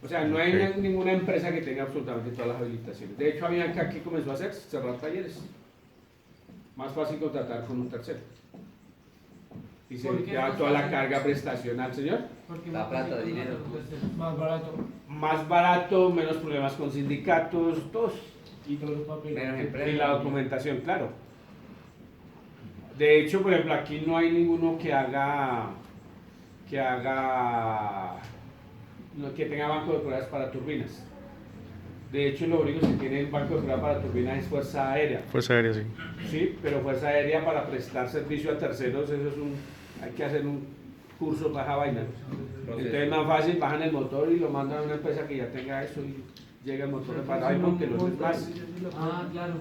O sea, no hay ninguna empresa que tenga absolutamente todas las habilitaciones. De hecho, Avianca, ¿qué comenzó a hacer? Cerrar talleres. Más fácil contratar con un tercero. Y se ¿Por qué lleva más toda la fácil? carga prestacional, señor. Porque La plata, el dinero. Más barato. Más barato, menos problemas con sindicatos, todos. Y todos los papeles. Menos Y empresas. la documentación, claro. De hecho, por ejemplo, aquí no hay ninguno que tenga banco de pruebas para turbinas. De hecho, lo único que tiene banco de pruebas para turbinas es Fuerza Aérea. Fuerza Aérea, sí. Sí, pero Fuerza Aérea para prestar servicio a terceros, eso es hay que hacer un curso para esa vaina. Entonces es más fácil, bajan el motor y lo mandan a una empresa que ya tenga eso y llega el motor reparado y porque los demás. Ah, claro.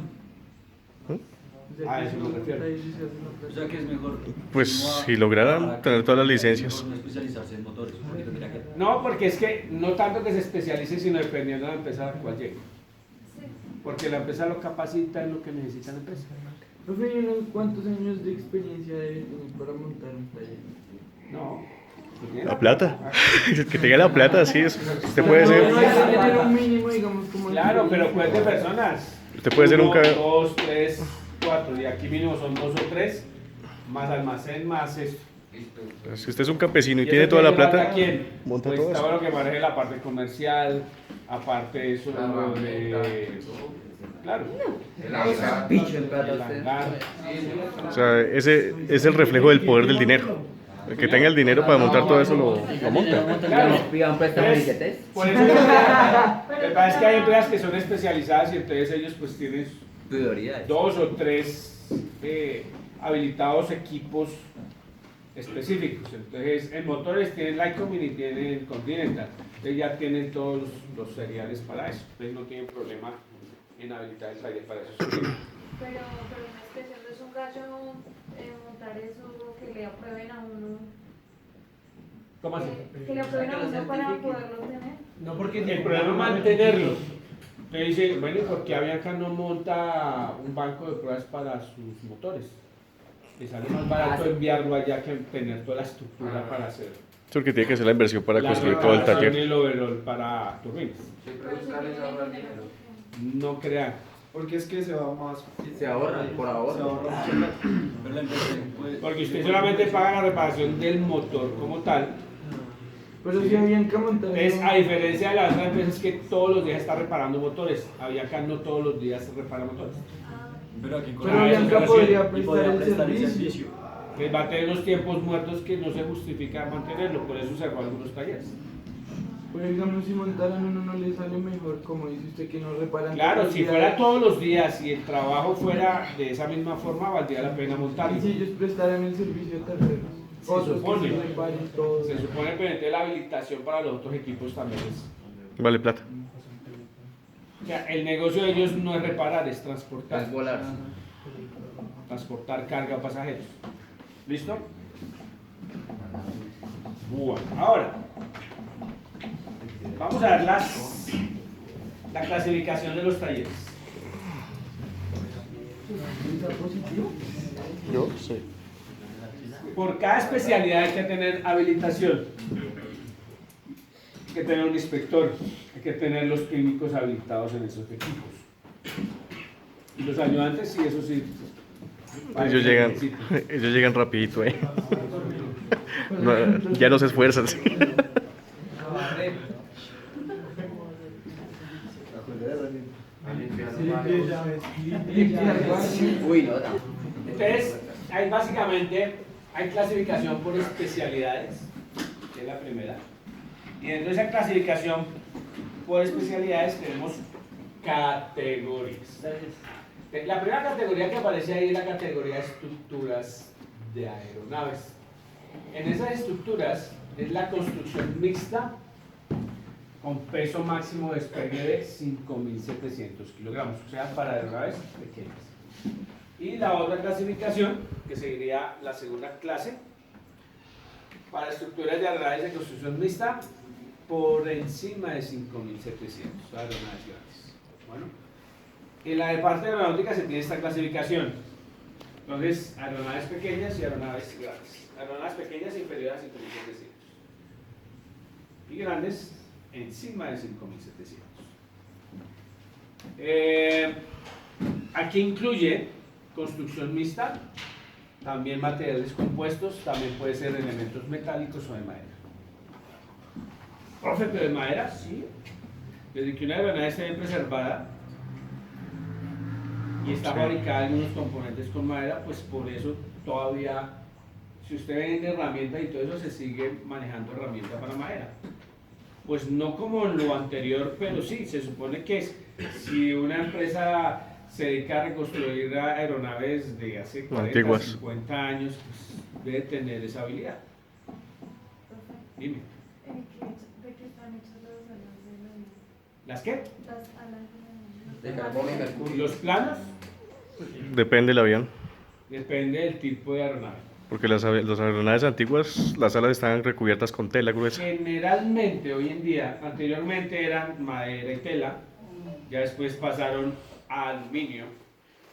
A eso me refiero. O sea que es mejor. Pues si lograran tener todas las licencias. No especializarse en motores, porque tendría que. No, porque es que no tanto que se especialice, sino dependiendo de la empresa a la cual llegue. Porque la empresa lo capacita en lo que necesita la empresa. Profe, ¿y unos cuántos años de experiencia debe tener para montar un taller? No. La plata. Que tenga la plata, sí. Usted puede No ser. hay que tener un mínimo, digamos, como. Claro, pero pues de personas. Usted puede ser un 1, 2, 3, 4. Y aquí mínimo son 2 o 3. Más almacén, más esto. Si usted es un campesino y ¿Y tiene eso toda la quién lo plata, manda a quién? monta Pues todo está eso. bueno que maneje la parte comercial, aparte eso de... Claro. El hangar. Picho en plata El usted. hangar. O sea, ese es el reflejo del poder del dinero. El que tenga el dinero para montar todo eso lo monta. Claro. Pidan préstamo Entonces, billetes. por eso lo que pasa es que hay empresas que son especializadas y entonces ellos pues tienen Prioridades. 2 o 3 habilitados equipos específicos. Entonces en motores tienen Lycoming y tienen Continental. Entonces ya tienen todos los seriales para eso. Entonces no tienen problema en habilitar el taller para eso. Pero una especie no es un gallo montar eso que le aprueben a uno. ¿Cómo así? Que le aprueben a uno para poderlo tener. No, porque el problema es mantenerlo. Entonces dice, bueno, ¿y por qué Avianca no monta un banco de pruebas para sus motores? Le sale más barato enviarlo allá que tener toda la estructura para hacer Eso es que tiene que hacer la inversión para la construir todo el reparación y taller. el overall para turbinas. Siempre buscarles ahorrar dinero. No crean. Porque es que se va más. Se ahorran por Se ahorro. ahorra mucho plata. Pero la empresa puede. Porque usted solamente paga la reparación del motor como tal. Pero si habían que montar. A diferencia de las otras empresas que todos los días está reparando motores. Avianca no todos los días se repara motores. Pero aquí en Pero Colombia Avianca se podría y prestar podría el prestar el servicio. servicio. Que va a tener unos tiempos muertos que no se justifica mantenerlo. Por eso cerró algunos talleres. Pues digamos, si montaran uno no le sale mejor, como dice usted, que no reparan. Claro, todos los si días. fuera todos los días y el trabajo fuera de esa misma forma, valdría la pena montarlo. Y si ellos prestaran el servicio a terceros. Se Otros supone. que se reparen todo. Se supone que la habilitación para los otros equipos también es. Vale plata. O sea, el negocio de ellos no es reparar, es transportar. Es volar. Transportar carga o pasajeros. ¿Listo? Bueno, ahora vamos a ver la clasificación de los talleres. Yo sí. Por cada especialidad hay que tener habilitación. Hay que tener un inspector, hay que tener los clínicos habilitados en esos equipos. Y los ayudantes, sí, eso sí. Ellos llegan rapidito, No, ya no se esfuerzan. Sí. Uy, no, no. Entonces, hay básicamente Hay clasificación por especialidades, que es la primera. Y dentro de esa clasificación por especialidades tenemos categorías. La primera categoría que aparece ahí es la categoría de estructuras de aeronaves. En esas estructuras es la construcción mixta con peso máximo de despegue de 5.700 kilogramos, o sea, para aeronaves pequeñas. Y la otra clasificación, que seguiría la segunda clase, para estructuras de aeronaves de construcción mixta por encima de 5.700 aeronaves grandes. Bueno, en la de parte aeronáutica se tiene esta clasificación. Entonces, aeronaves pequeñas y aeronaves grandes. Aeronaves pequeñas inferiores a 5.700 y grandes encima de 5.700. Aquí incluye construcción mixta, también materiales compuestos, también puede ser elementos metálicos o de madera. Profe, pero de madera, sí. Desde que una aeronave esté bien preservada y está fabricada en unos componentes con madera, pues por eso todavía, si usted vende herramientas y todo eso, se sigue manejando herramientas para madera. Pues no como en lo anterior, pero sí, se supone que si una empresa se dedica a reconstruir aeronaves de hace 40, antiguas, 50 años, pues debe tener esa habilidad. Dime. ¿De qué están hechas las alas del avión? ¿Las qué? Las alas del avión. De carbono y mercurio. Los planos, depende del avión. depende del tipo de aeronave. Porque las aeronaves antiguas, las alas estaban recubiertas con tela gruesa. Generalmente, hoy en día, anteriormente eran madera y tela, ya después pasaron a aluminio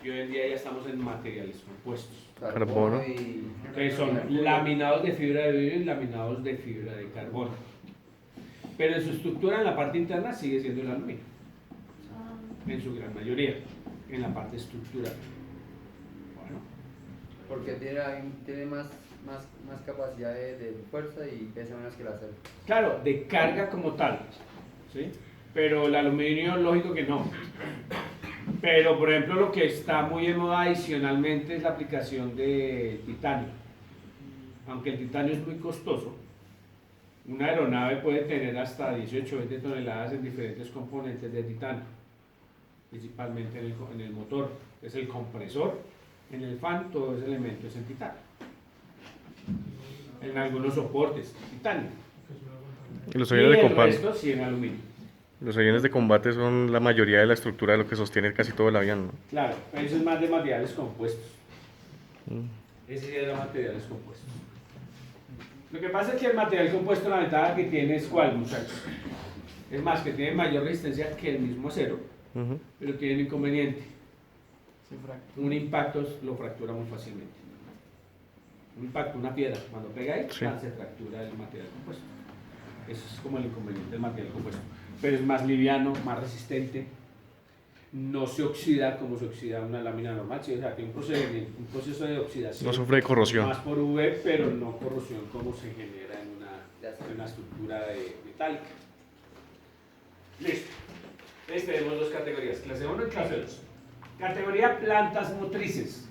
y hoy en día ya estamos en materiales compuestos. Carbono. y Que son laminados de fibra de vidrio y laminados de fibra de carbono. Pero en su estructura, en la parte interna, sigue siendo el aluminio, en su gran mayoría, en la parte estructural. Bueno, porque tiene más capacidad de fuerza y pesa menos que el acero. claro, de carga como tal, ¿sí? Pero el aluminio, lógico que no. Pero, por ejemplo, lo que está muy de moda adicionalmente es la aplicación de titanio. Aunque el titanio es muy costoso, una aeronave puede tener hasta 18 o 20 toneladas en diferentes componentes de titanio, principalmente en el motor, es el compresor, en el fan, todo ese elemento es en titanio. En algunos soportes, titanio. Y los Y aviones de el combate, resto sí en aluminio. los aviones de combate son la mayoría de la estructura de lo que sostiene casi todo el avión, ¿no? Claro, pero eso es más de materiales compuestos. Ese sí era materiales compuestos. Lo que pasa es que el material compuesto, la ventaja que tiene es cuál, muchachos. Es más, que tiene mayor resistencia que el mismo acero, Ujú. pero tiene un inconveniente. Un impacto lo fractura muy fácilmente. Un impacto, una piedra, cuando pega ahí, Sí. se fractura el material compuesto. Eso es como el inconveniente del material compuesto. Pero es más liviano, más resistente, no se oxida como se oxida una lámina normal, ¿sí? O sea, tiene un proceso de oxidación. No sufre de corrosión. Más por UV, pero no corrosión como se genera en una estructura metálica. Listo. Entonces tenemos dos categorías, clase 1 y clase 2. Categoría plantas motrices.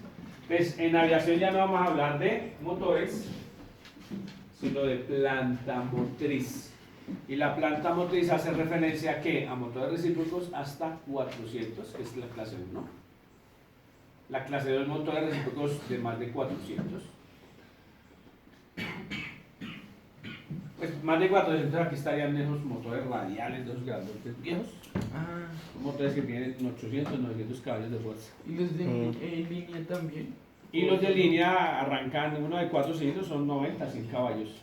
Entonces, en aviación ya no vamos a hablar de motores, sino de planta motriz. Y la planta motriz hace referencia a ¿qué? A motores recíprocos hasta 400, que es la clase 1. La clase 2, motores recíprocos de más de 400. Pues más de 400, aquí estarían esos motores radiales, de esos grandotes viejos. Son motores que tienen 800, 900 caballos de fuerza. Y los de línea también. Y los de línea arrancan, uno de 400 son 90, 100 caballos.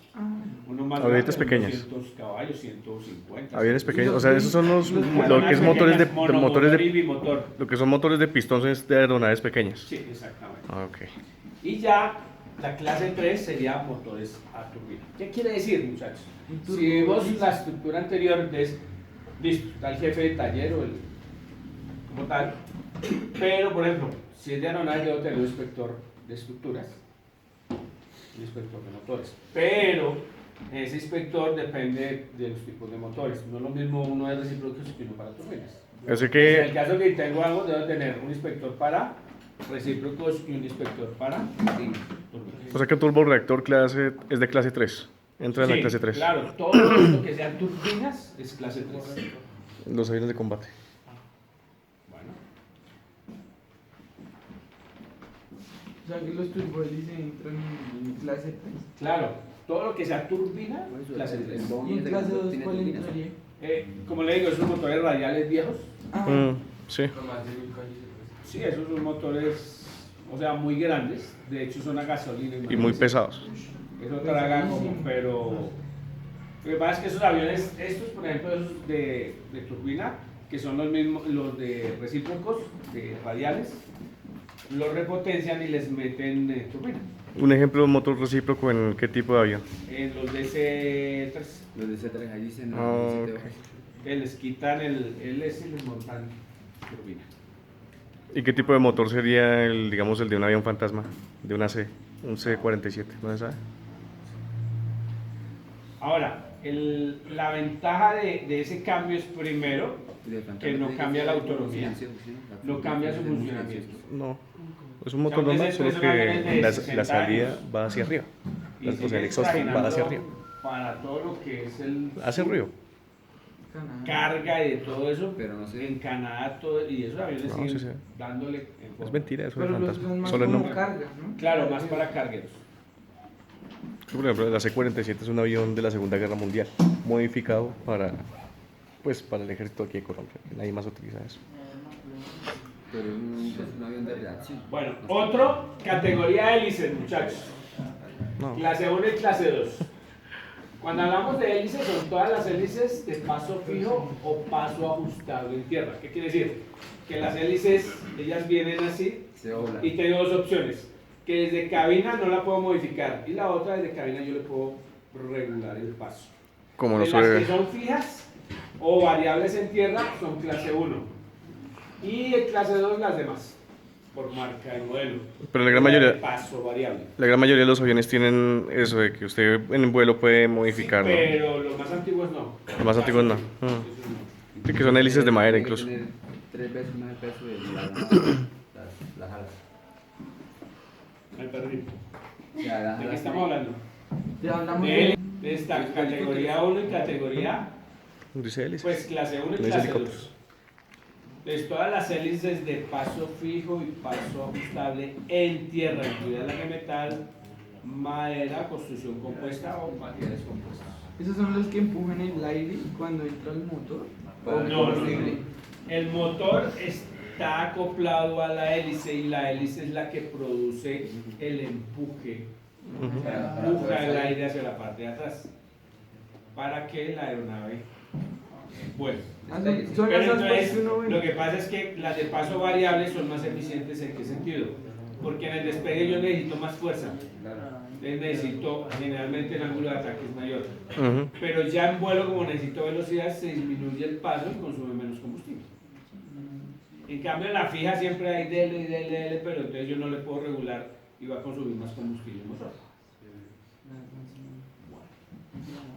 Uno más Avionetas grande, pequeñas. 200 caballos, 150. Aviones 100. pequeños, o sea, esos son lo que es motores de y bimotor. lo que son motores de pistón es de aeronaves pequeñas. Sí, exactamente. Ah, ok. Y ya la clase 3 sería motores a turbina. ¿Qué quiere decir, muchachos? Si vemos la estructura anterior, entonces, listo, está el jefe de taller o el como tal, pero por ejemplo, si es de aeronave, debo tener un inspector de estructuras, un inspector de motores, pero ese inspector depende de los tipos de motores, no es lo mismo uno de recíprocos que uno para turbinas. Así En que el caso que tengo algo, debo tener un inspector para recíprocos y un inspector para turbinas. O sea que el turborreactor clase es de clase 3. Entra en la Sí, clase 3. claro, todo lo que sean turbinas es clase 3. Los aviones de combate. Bueno, O sea que los turbohélices entran en clase 3. claro, todo lo que sea turbina, Por eso, clase el 3. Boeing ¿Y en de clase Gazprom 2 tiene cuál turbinas. entraría? Como le digo, esos motores radiales viejos, Sí. Con más de 1000 caballos. sí, esos son motores, o sea, muy grandes, de hecho son a gasolina. Y muy imagínense. pesados. Eso traga como, pero lo que pasa es que esos aviones, estos por ejemplo, esos de turbina, que son los mismos, los de recíprocos, de radiales, los repotencian y les meten turbina. Un ejemplo de un motor recíproco en qué tipo de avión. En los DC-3, Los de C3 ahí dicen, Ah, no, ok. que les quitan el S y les montan turbina. ¿Y qué tipo de motor sería el, digamos, el de un avión fantasma? De una C, un C-47, ¿no se sabe? Ahora, la ventaja de ese cambio es primero que no cambia la autonomía, no cambia su funcionamiento. No, es un motor O sea, un normal, solo DS3 son aviones que de la 60 salida años. va hacia arriba. Y O sea, el sigue exhausto va hacia trajinando arriba. para todo lo que es el Hace ruido. carga y de todo eso. Pero no sé. En Canadá todo, y esos aviones No, siguen sí, sí. dándole en Es forma. mentira, eso es Pero los fantasma. son más Solo el como nombre. carga, ¿no? Claro, más para cargueros. Por ejemplo, la C-47 es un avión de la Segunda Guerra Mundial, modificado para el ejército aquí de Colombia. Nadie más utiliza eso. Pero es un avión de reacción. Bueno, otro, categoría hélices, muchachos. No. Clase 1 y clase 2. Cuando hablamos de hélices, son todas las hélices de paso fijo o paso ajustable en tierra. ¿Qué quiere decir? Que las hélices, ellas vienen así Se dobla. y tengo dos opciones. Que desde cabina no la puedo modificar y la otra desde cabina yo le puedo regular el paso. Como no De las que suele. son fijas o variables en tierra son clase 1 y en clase 2 las demás, por marca y modelo. Pero la gran De mayoría, paso variable. la gran mayoría de los aviones tienen eso de que usted en vuelo puede modificarlo. Sí, pero los más antiguos no. Los más antiguos no. Esos Sí, que son hélices de madera Tiene que incluso. tener 3 veces más el peso de las alas. Me perdí. Ya, las ¿De qué alas estamos hablando? Ya hablamos De esta categoría 1 y categoría, Dice hélices. pues clase 1 y No dice clase helicópteros. 2. Entonces todas las hélices de paso fijo y paso ajustable en tierra, incluidas las de metal, madera, construcción compuesta o materiales compuestos. Esos son los que empujan el aire cuando entra el motor. No. El motor está acoplado a la hélice y la hélice es la que produce el empuje. Ujú. O sea, empuja el aire hacia la parte de atrás para que la aeronave vuele. Ah, son Pero esas entonces, que uno ve. lo que pasa es que las de paso variable son más eficientes. ¿En qué sentido? Porque en el despegue yo necesito más fuerza. Entonces necesito, generalmente el ángulo de ataque es mayor. Ujú. Pero ya en vuelo, como necesito velocidad, se disminuye el paso y consume menos combustible. En cambio, en la fija siempre hay DL, pero entonces yo no le puedo regular y va a consumir más combustible el motor.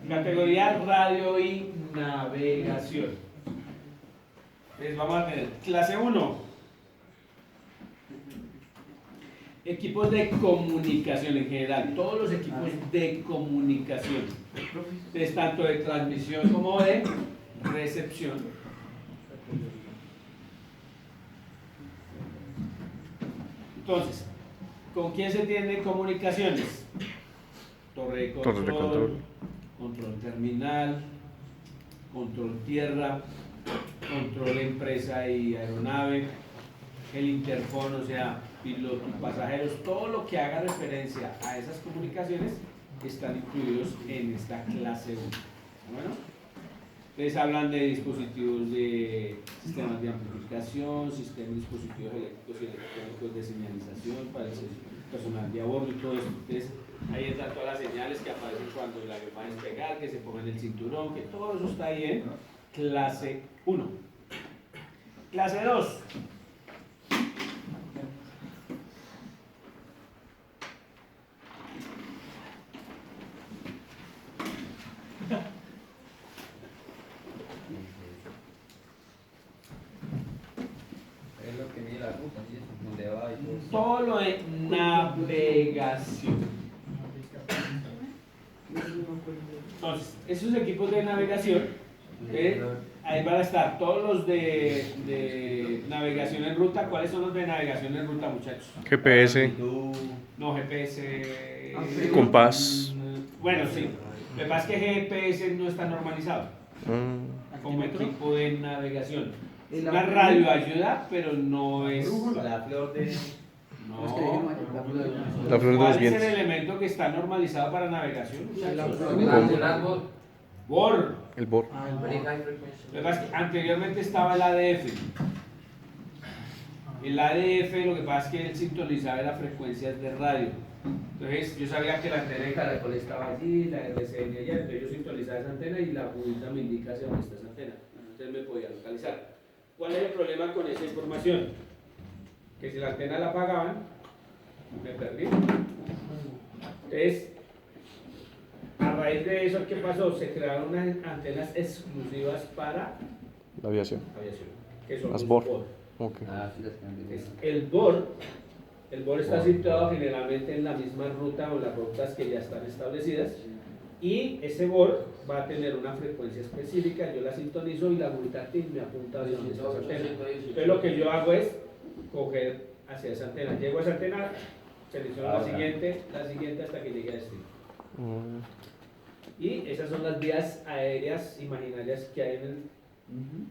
Categoría radio y navegación. Entonces vamos a tener clase 1. Equipos de comunicación en general, todos los equipos de comunicación. Entonces, tanto de transmisión como de recepción. Entonces, ¿con quién se tienen comunicaciones? Torre de control, Torres de control. control terminal, control tierra, control empresa y aeronave, el interfono, o sea, piloto, pasajeros, todo lo que haga referencia a esas comunicaciones están incluidos en esta clase 1. Bueno, les hablan de dispositivos de sistemas de amplificación, sistemas, dispositivos eléctricos y electrónicos de señalización para el personal de a bordo y todo eso. Entonces, ahí están todas las señales que aparecen cuando el avión va a despegar, que se pongan el cinturón, que todo eso está ahí en clase 1. Clase 2. Es lo que mide la ruta, ¿sí? Donde va y todo eso. Todo lo de navegación. esos equipos de navegación, ahí van a estar todos los de navegación en ruta. ¿Cuáles son los de navegación en ruta, muchachos? GPS, No, GPS. compás. Bueno, sí. Lo que pasa es que GPS no está normalizado como equipo de navegación. Es una radioayuda, pero no es. La flor de... No. La flor de ¿Cuál los es vientos. el elemento que está normalizado para navegación, muchachos? BOR. El BOR. Very High Frequency. Lo que pasa es que anteriormente estaba el ADF. El ADF lo que pasa es que él sintonizaba las frecuencias de radio. Entonces yo sabía que la antena de Caracol estaba allí, la RCN allá, entonces yo sintonizaba esa antena y la budita me indica hacia dónde está esa antena. Entonces me podía localizar. ¿Cuál es el problema con esa información? Que si la antena la apagaban, me perdí. Entonces, a raíz de eso, ¿qué pasó? Se crearon unas antenas exclusivas para La aviación. aviación, que son Las los BOR. BOR. Ok. Ah, sí, las cambié. El BOR está situado generalmente en la misma ruta o las rutas que ya están establecidas, y ese BOR va a tener una frecuencia específica. Yo la sintonizo y la burita me apunta hacia donde está esa antena. Entonces lo que yo hago es coger hacia esa antena. Llego a esa antena, selecciono la siguiente hasta que llegue a destino. Y esas son las vías aéreas imaginarias que hay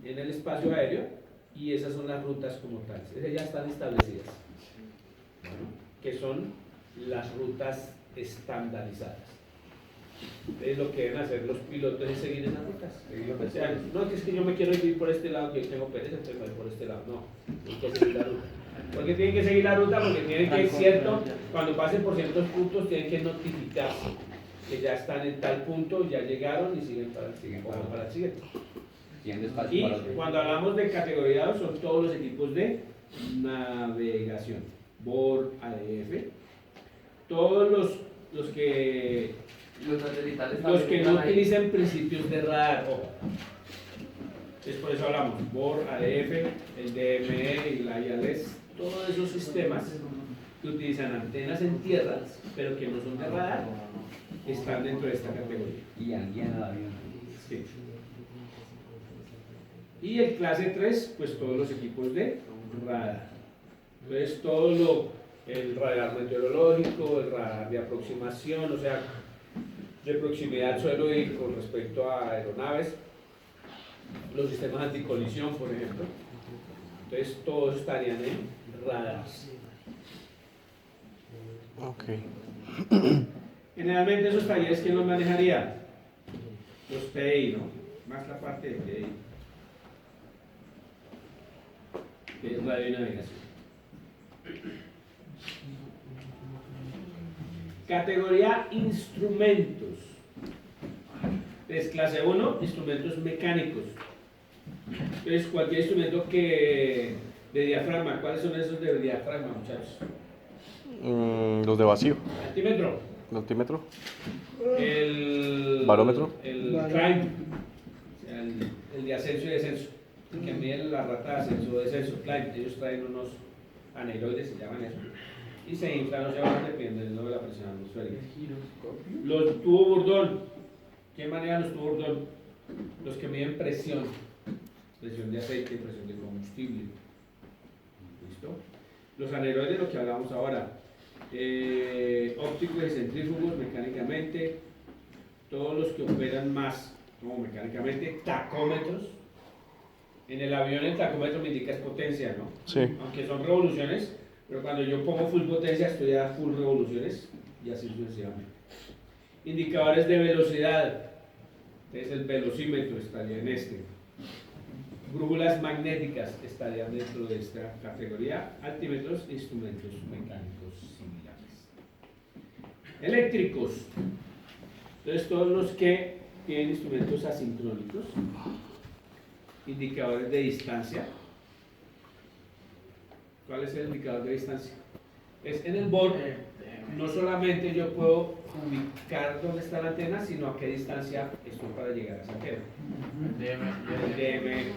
en el espacio aéreo, y esas son las rutas como tales. Esas ya están establecidas, que son las rutas estandarizadas. Es lo que deben hacer los pilotos, es seguir esas rutas. O sea, no es que yo me quiero ir por este lado, que yo tengo pereza, entonces me voy por este lado. No, hay que seguir la ruta. ¿Por qué tienen que seguir la ruta? Porque tienen que, cierto, cuando pasen por ciertos puntos, tienen que notificarse que ya están en tal punto, ya llegaron y siguen para el siguiente. Y cuando hablamos de categoría 2, son todos los equipos de navegación, BOR, ADF, todos los que no utilicen principios de radar, ojo. Entonces por eso hablamos BOR, ADF, el DME y la IALES, todos esos sistemas que utilizan antenas en tierra, pero que no son de radar, están dentro de esta categoría. Y guían al avión. Sí. Y el clase 3, pues todos los equipos de radar. Entonces el radar meteorológico, el radar de aproximación, o sea, de proximidad suelo ir con respecto a aeronaves, los sistemas anticolisión, por ejemplo. Entonces todos estarían en radares. Ok. Generalmente esos talleres, ¿quién los manejaría? Los TI, ¿no? Más la parte de TI, que es radio y navegación. Categoría instrumentos. Es clase 1, instrumentos mecánicos. Entonces, cualquier instrumento de diafragma. ¿Cuáles son esos de diafragma, muchachos? Los de vacío. Altímetro. ¿El altímetro? El ¿Barómetro? El climb. O sea, el de ascenso y descenso. Que miden la rata de ascenso o descenso. Climb. Ellos traen unos aneroides, se llaman eso. Y se inflan o se bajan dependiendo de la presión atmosférica. Los tubos Bourdon. ¿Quién maneja los tubos Bourdon? Los que miden presión. Presión de aceite, presión de combustible. ¿Listo? Los aneroides, lo que hablamos ahora. Ópticos y centrífugos mecánicamente. Todos los que operan más como mecánicamente. Tacómetros. En el avión el tacómetro me indica es potencia, ¿no? Sí. Aunque son revoluciones, pero cuando yo pongo full potencia estoy a full revoluciones y así sucesivamente. Indicadores de velocidad. Entonces el velocímetro estaría en este. Brújulas magnéticas estarían dentro de esta categoría. Altímetros, instrumentos mecánicos similares. Eléctricos. Entonces todos los que tienen instrumentos asincrónicos. Indicadores de distancia. ¿Cuál es el indicador de distancia? Es en el BOR. No solamente yo puedo ubicar dónde está la antena, sino a qué distancia estoy para llegar a esa antena. El DM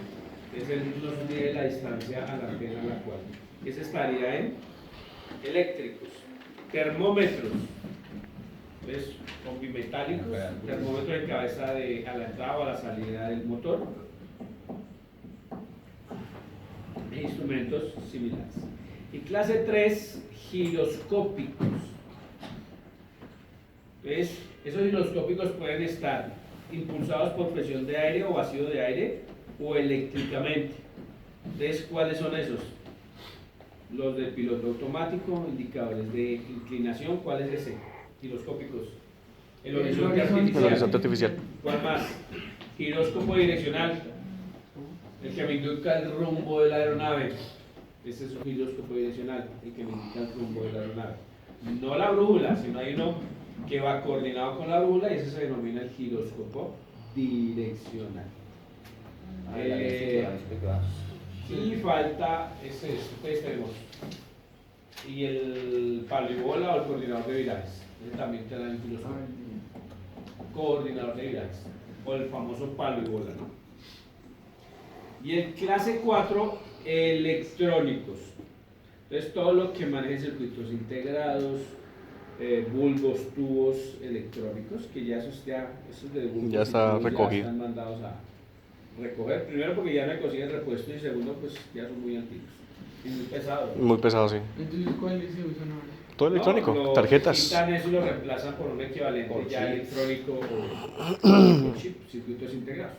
nos mide la distancia a la antena a la cual. Ese estaría en eléctricos. Termómetros. Entonces, con bimetálicos, termómetro de cabeza a la entrada o a la salida del motor, e instrumentos similares. Y clase 3, giroscópicos. Entonces, esos giroscópicos pueden estar impulsados por presión de aire o vacío de aire o eléctricamente. Entonces, ¿cuáles son esos? Los del piloto automático, indicadores de inclinación. ¿Cuál es ese? Giroscópicos. El horizonte artificial. El horizonte artificial. ¿Cuál más? Giróscopo direccional. El que me indica el rumbo de la aeronave. Ese es un giróscopo direccional, el que me indica el rumbo de la aeronave. No la brújula, sino hay uno que va coordinado con la brújula y ese se denomina el giróscopo direccional. Y falta ese, pues tenemos, y el palo y bola o el coordinador de virajes. Ese también te da el giróscopo. Coordinador de virajes, o el famoso palo y bola, ¿no? Y el clase 4, electrónicos. Entonces todo lo que maneje circuitos integrados, bulbos, tubos electrónicos, que ya esos de bulbos Ya está y tubos recogido. ya están mandados a recoger. Primero porque ya no hay consiguen repuesto y segundo pues ya son muy antiguos y muy pesados. Muy pesado, sí. Entonces, ¿cuáles se usan ahora? Todo electrónico, No, lo tarjetas. quitan eso y lo reemplazan por un equivalente Por ya chips. electrónico o chip, circuitos integrados.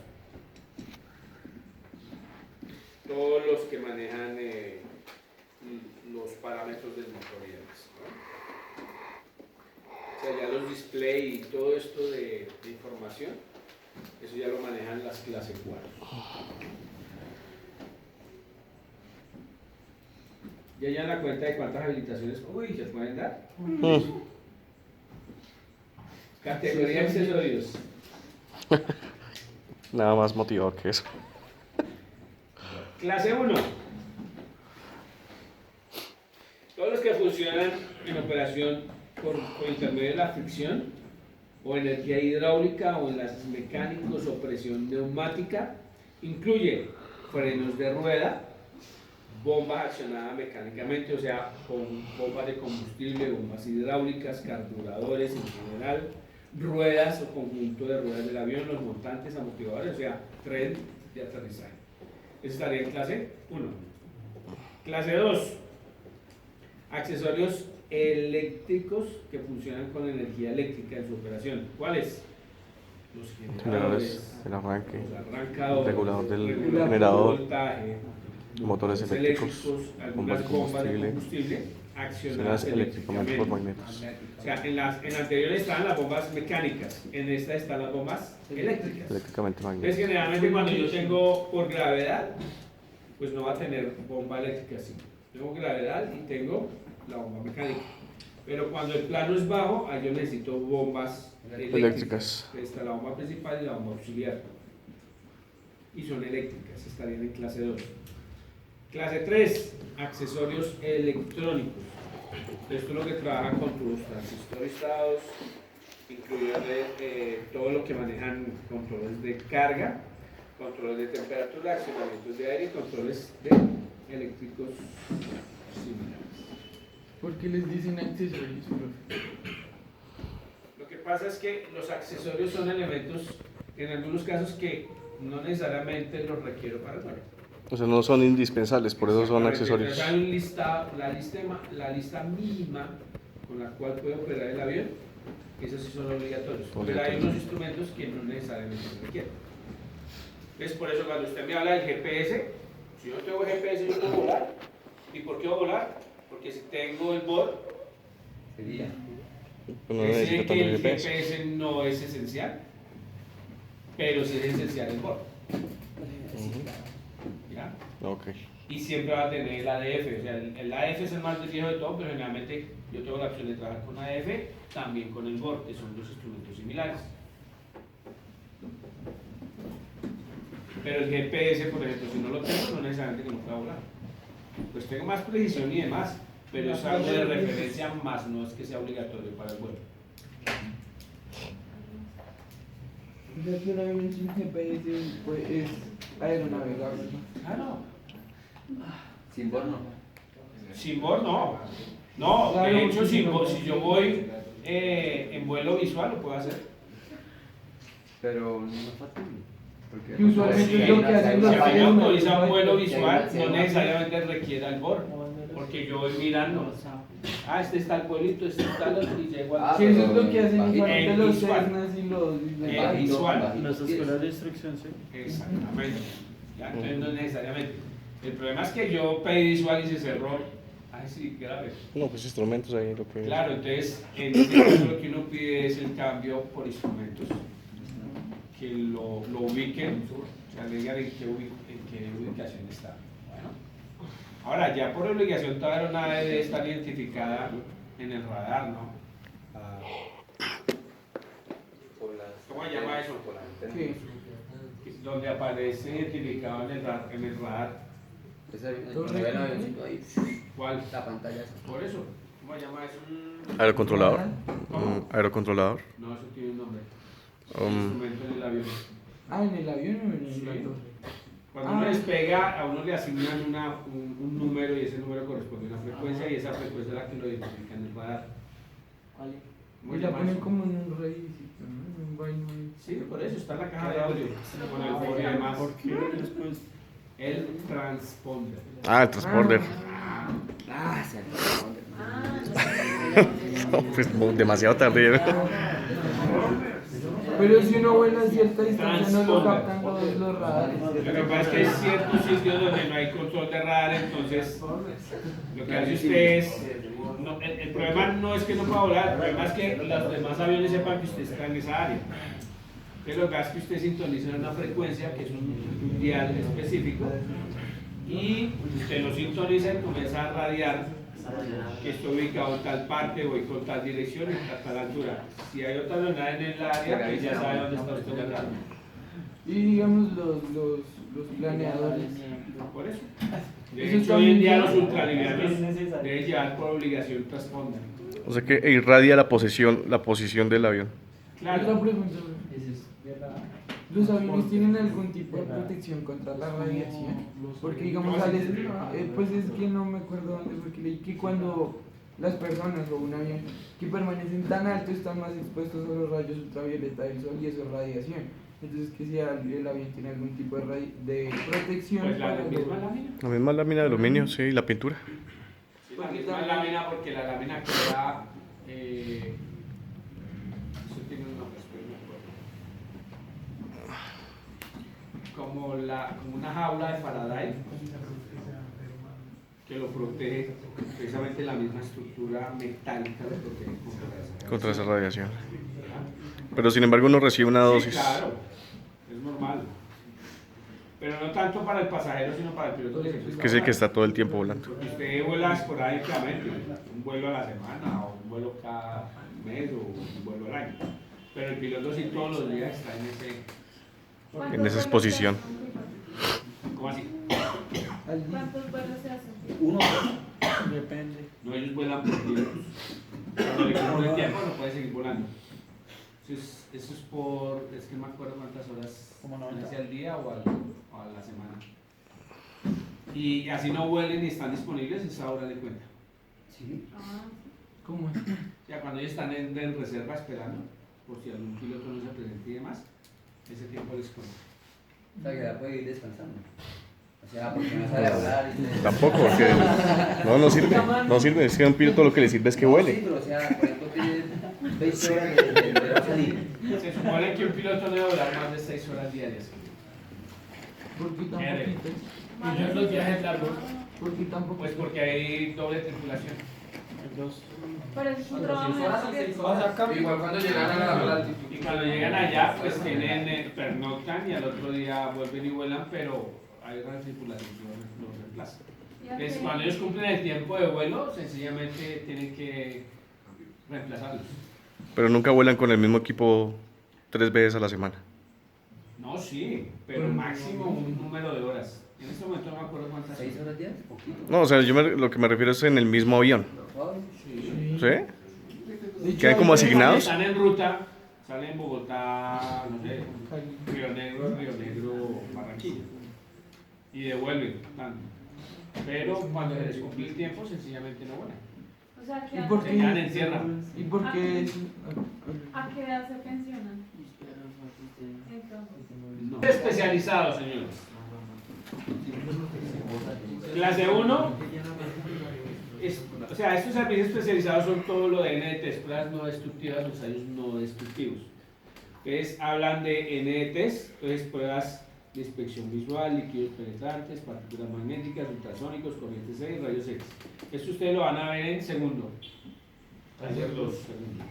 Todos los que manejan los parámetros del motor y demás, ¿no? O sea, ya los display y todo esto de información, eso ya lo manejan las clase 4. Ya ya la cuenta de cuántas habilitaciones se pueden dar. Categoría de accesorios. Nada más motivador que eso. Clase 1. Todos los que funcionan en operación por intermedio de la fricción o energía hidráulica o enlaces mecánicos o presión neumática, incluye frenos de rueda, bombas accionadas mecánicamente, o sea, con bombas de combustible, bombas hidráulicas, carburadores en general, ruedas o conjunto de ruedas del avión, los montantes, amortiguadores, o sea, tren de aterrizaje. Eso estaría en clase 1. Clase 2. Accesorios eléctricos que funcionan con energía eléctrica en su operación. ¿Cuáles? Los generadores, El arranque, los arrancadores, regulador del regulador generador, de voltaje, motores eléctricos, algunas bombas de combustible accionadas eléctricamente por eléctricamente. magnetos. O sea, en la anterior estaban las bombas mecánicas, en esta están las bombas eléctricas. Eléctricamente Entonces, magnéticos. generalmente cuando yo tengo por gravedad, pues no va a tener bomba eléctrica así. Tengo gravedad y tengo la bomba mecánica. Pero cuando el plano es bajo, ahí yo necesito bombas eléctricas. Está la bomba principal y la bomba auxiliar. Y son eléctricas, estarían en clase 2. Clase 3, accesorios electrónicos. Esto es lo que trabaja con tus transistorizados, incluido todo lo que manejan controles de carga, controles de temperatura, accionamientos de aire y controles de eléctricos similares. ¿Por qué les dicen accesorios, profe? Lo que pasa es que los accesorios son elementos, en algunos casos, que no necesariamente los requiero para el vuelo. O sea, no son indispensables, por eso son Exactamente. accesorios. Entonces, hay un listado, la lista mínima con la cual puede operar el avión, esos sí son obligatorios. Pero hay unos instrumentos que no necesariamente se requieren. Entonces, por eso cuando usted me habla del GPS, si yo no tengo GPS, yo puedo volar. ¿Y por qué voy a volar? Porque si tengo el BOR, Sería. No decide necesita que tanto el GPS. GPS no es esencial, pero sí es esencial el BOR. ¿Ya? Ok. Y siempre va a tener el ADF, o sea, el ADF es el más viejo de todo, pero generalmente yo tengo la opción de trabajar con ADF, también con el BOR, que son dos instrumentos similares. Pero el GPS, por ejemplo, si no lo tengo, no necesariamente que no pueda volar. Pues tengo más precisión y demás, pero es algo de referencia más, no es que sea obligatorio para el vuelo. O sea, que un avión sin GPS pues, es aeronavegable. Ah, no. Sin bono. Sin BOR no. No, de hecho, sin BOR, si yo voy en vuelo visual lo puedo hacer. Pero no es fácil. Porque Y usualmente es lo que hacen los Si a mí me aviones. autoriza un vuelo visual, no necesariamente requiera el BOR, porque yo voy mirando. Este está el pueblito, este está el otro y llego al... Sí, eso es lo que hacen usualmente En los visual. Cessnas y los... En visual. Las escuelas de instrucción, sí. Exactamente. Ya, entonces no necesariamente. El problema es que yo pedí visual y se cerró. Ay, sí, grave. No, pues instrumentos ahí lo que... Claro, entonces en este caso lo que uno pide es el cambio por instrumentos. Que lo ubiquen, o sea, le digan en qué ubicación está. Bueno. Ahora, ya por obligación toda aeronave debe estar identificada en el radar, ¿no? ¿Cómo se llama eso? ¿Qué? Donde aparece identificado en el radar. Cuando ve el avioncito ahí, ¿Cuál? la pantalla esa. Por eso. ¿Cómo se llama eso? Aerocontrolador. ¿Cómo? Aerocontrolador. No, eso tiene un nombre. Um, Instrumento en el avión. Ah, ¿en el avión o en el Sí. avión? Cuando uno despega, a uno le asignan un número y ese número corresponde a una frecuencia y esa frecuencia es la que lo identifica en el radar. ¿Cómo Y se la llama ponen eso? como en un raycito, ¿no? En un vaino ahí. Sí, por eso está en la caja de audio. Con el borde y demás. ¿Por qué después? El transponder. el transporter. Ah, se responde. No, pues demasiado tarde. Pero si uno vuela a cierta distancia no lo captan los radares. Lo que pasa es que hay ciertos sitios donde no hay control de radar, entonces lo que hace usted es... el problema no es que no pueda volar, el problema es que los demás aviones sepan que usted está en esa área. Entonces lo que hace es que usted sintoniza en una frecuencia, que es un dial específico, y usted lo sintoniza y comienza a radiar que estoy ubicado en tal parte, voy con tal dirección y a tal altura. Si hay otra aeronave en el área, pues ya sabe dónde está usted ubicado. Y digamos los planeadores. Por eso. Eso De hecho, hoy en día los ultralivianos deben llevar por obligación transponder. O sea que irradia la posición del avión. Otra Claro. pregunta. ¿Los aviones tienen algún tipo de protección contra la radiación? Porque digamos, pues es que no me acuerdo dónde fue que leí que cuando las personas o un avión que permanecen tan alto están más expuestos a los rayos ultravioleta del sol y eso es radiación. Entonces, que si el avión tiene algún tipo de protección Pues la para misma lámina. La misma lámina de aluminio, sí, y la pintura. Sí, la misma lámina porque la lámina queda... eso tiene un nombre, espera, no me acuerdo. Como una jaula de Faraday que lo protege, precisamente la misma estructura metálica lo protege Contra esa radiación. Pero sin embargo uno recibe una dosis. Sí, claro, es normal. Pero no tanto para el pasajero, sino para el piloto Que es el que está todo el tiempo volando. Porque usted vuela esporádicamente, un vuelo a la semana, o un vuelo cada mes, o un vuelo al año. Pero el piloto sí todos los días está En esa exposición. ¿Cómo así? ¿Cuántos vuelos se hacen? Uno. Depende. No, ellos vuelan por días. Cuando le cumple el tiempo no puede seguir volando. Eso es por, es que no me acuerdo cuántas horas hace al día o a la semana. Y así no vuelen y están disponibles, esa hora de cuenta. Sí. ¿Cómo es? Ya cuando ellos están en reserva esperando, por si algún piloto no se presenta y demás, ese tiempo les cuenta. O sea, que ya puede ir descansando. O sea, porque no sale a volar y se... Tampoco, porque no sirve. No sirve, es que a un piloto lo que le sirve es que Sí, vuele. pero o sea, por ejemplo, tiene 20 horas de salir. Se supone que un piloto no debe volar más de 6 horas diarias. ¿Por qué tan poquitas? Y yo los viajes largos, ¿Por qué tan pues poquitas? porque hay doble tripulación. Pero es un trabajo de Igual cuando llegan a la altitud. Y cuando llegan allá, pues tienen, pernoctan y al otro día vuelven y vuelan, pero hay otra tripulación que los reemplaza. Entonces, cuando ellos cumplen el tiempo de vuelo, sencillamente tienen que reemplazarlos. Pero nunca vuelan con el mismo equipo 3 veces a la semana. No, sí, pero máximo un número de horas. En este momento no me acuerdo cuántas. 6 horas diarias, poquito. No, o sea, lo que me refiero es en el mismo avión. Sí. ¿Sí? De hecho, ¿Quedan como hay- asignados? Están en ruta, salen en Bogotá, no sé, Río Negro, Barranquilla. Y devuelven, tan. Pero cuando se les cumple el tiempo, sencillamente no vuelan. O sea, ¿qué ¿Y edad por se qué? quedan en sierra. ¿Y por qué es? ¿A qué edad se pensionan? Entonces, No. Especializado, señores. Clase 1, o sea, estos servicios especializados son todo lo de NDTs, pruebas no destructivas, ensayos no destructivos. Entonces, hablan de NDTs, entonces pruebas de inspección visual, líquidos penetrantes, partículas magnéticas, ultrasónicos, corrientes X, rayos X. Esto ustedes lo van a ver en segundo. Taller 2, segundo.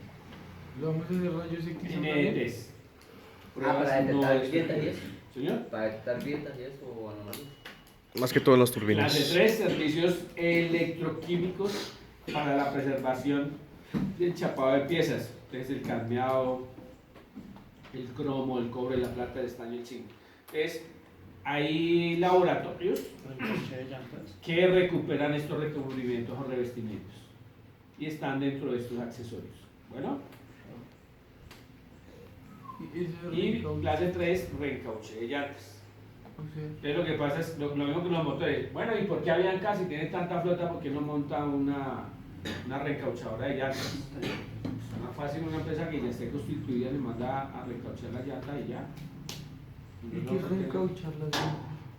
Lo vamos a hacer rayos X. NDTs. Para detectar grietas y eso. Señor. Para detectar grietas y eso o anomalías. Más que todo en las Clase turbinas. 3, servicios electroquímicos para la preservación del chapado de piezas. Entonces el cadmiado, el cromo, el cobre, la plata, el estaño, el zinc. Entonces hay laboratorios que recuperan estos recubrimientos o revestimientos y están dentro de estos accesorios. Bueno, y clase 3, reencauche de llantas. Entonces lo que pasa es lo mismo que los motores. Bueno, ¿y por qué Avianca si tiene tanta flota, por qué no monta una reencauchadora de llantas? Es más fácil una empresa que ya esté constituida, le manda a reencauchar la llanta y ya. ¿Y qué es reencauchar las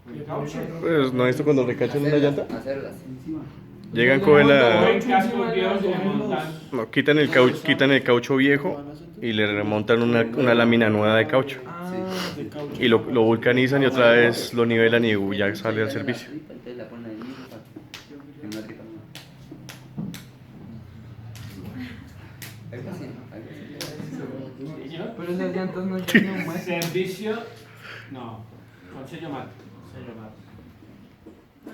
Reencauche. Pues, ¿no has visto cuando recachan una llanta? Hacerlas. Llegan con la... En cascos viejos le montan. No, quitan el caucho viejo y le remontan una lámina nueva de caucho. Y lo vulcanizan y otra vez lo nivelan y ya sale al servicio. Entonces la ponen ahí mismo para que una tripa nueva. Algo así, algo así. Señor. Pero esas llantas no llevan más. Servicio, no, con sello mate.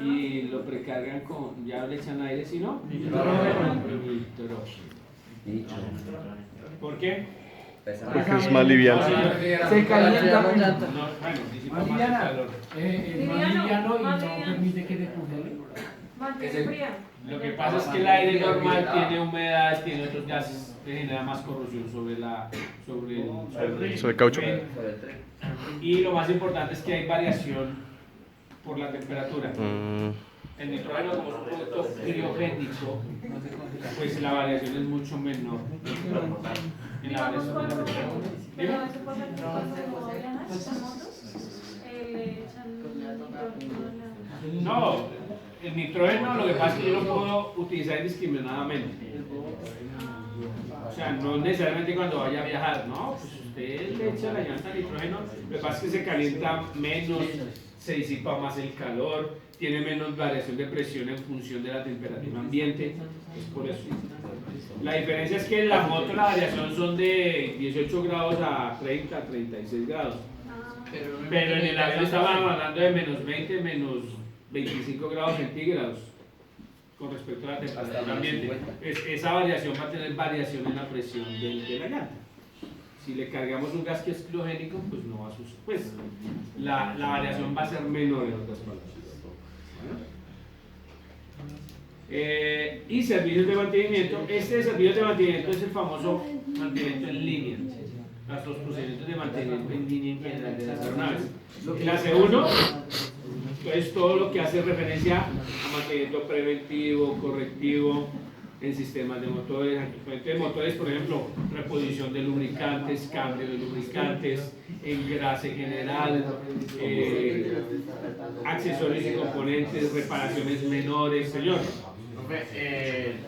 Y lo precargan con, ya le echan aire, si no, nitrógeno. ¿Por qué? Porque es más liviano. Se calienta. No, bueno, disipa más el calor. Es más liviano y no permite que te congele. mantiene fría. Lo que pasa es que el aire normal tiene humedad, tiene otros gases, que genera más corrosión sobre Sobre el caucho. Y lo más importante es que hay variación por la temperatura. El nitrógeno, como es un producto criogénico, pues la variación es mucho menor en la variación de la temperatura. Pero eso pasa cuando viajan con motos, le echan nitrógeno a la... No, el nitrógeno lo que pasa es que yo lo puedo utilizar indiscriminadamente. O sea, no necesariamente cuando vaya a viajar, no, pues usted le echa la llanta de nitrógeno, lo que pasa es que se calienta menos, se disipa más el calor, tiene menos variación de presión en función de la temperatura ambiente, es por eso. La diferencia es que en la moto la variación son de 18 grados a 30, 36 grados. Pero en el avión estaban hablando de menos 20, menos 25 grados centígrados con respecto a la temperatura ambiente. Esa variación va a tener variación en la presión de la llanta. Si le cargamos un gas que es criogénico, pues no va a suceder. Pues la variación va a ser menor en otras palabras. Y servicios de mantenimiento. Este servicio de mantenimiento es el famoso mantenimiento en línea. Los procedimientos de mantenimiento en línea en general de las aeronaves. Clase 1 es todo lo que hace referencia a mantenimiento preventivo, correctivo en sistemas de motores, de motores, por ejemplo, reposición de lubricantes, cambio de lubricantes, engrase general, accesorios y componentes, reparaciones menores, señor.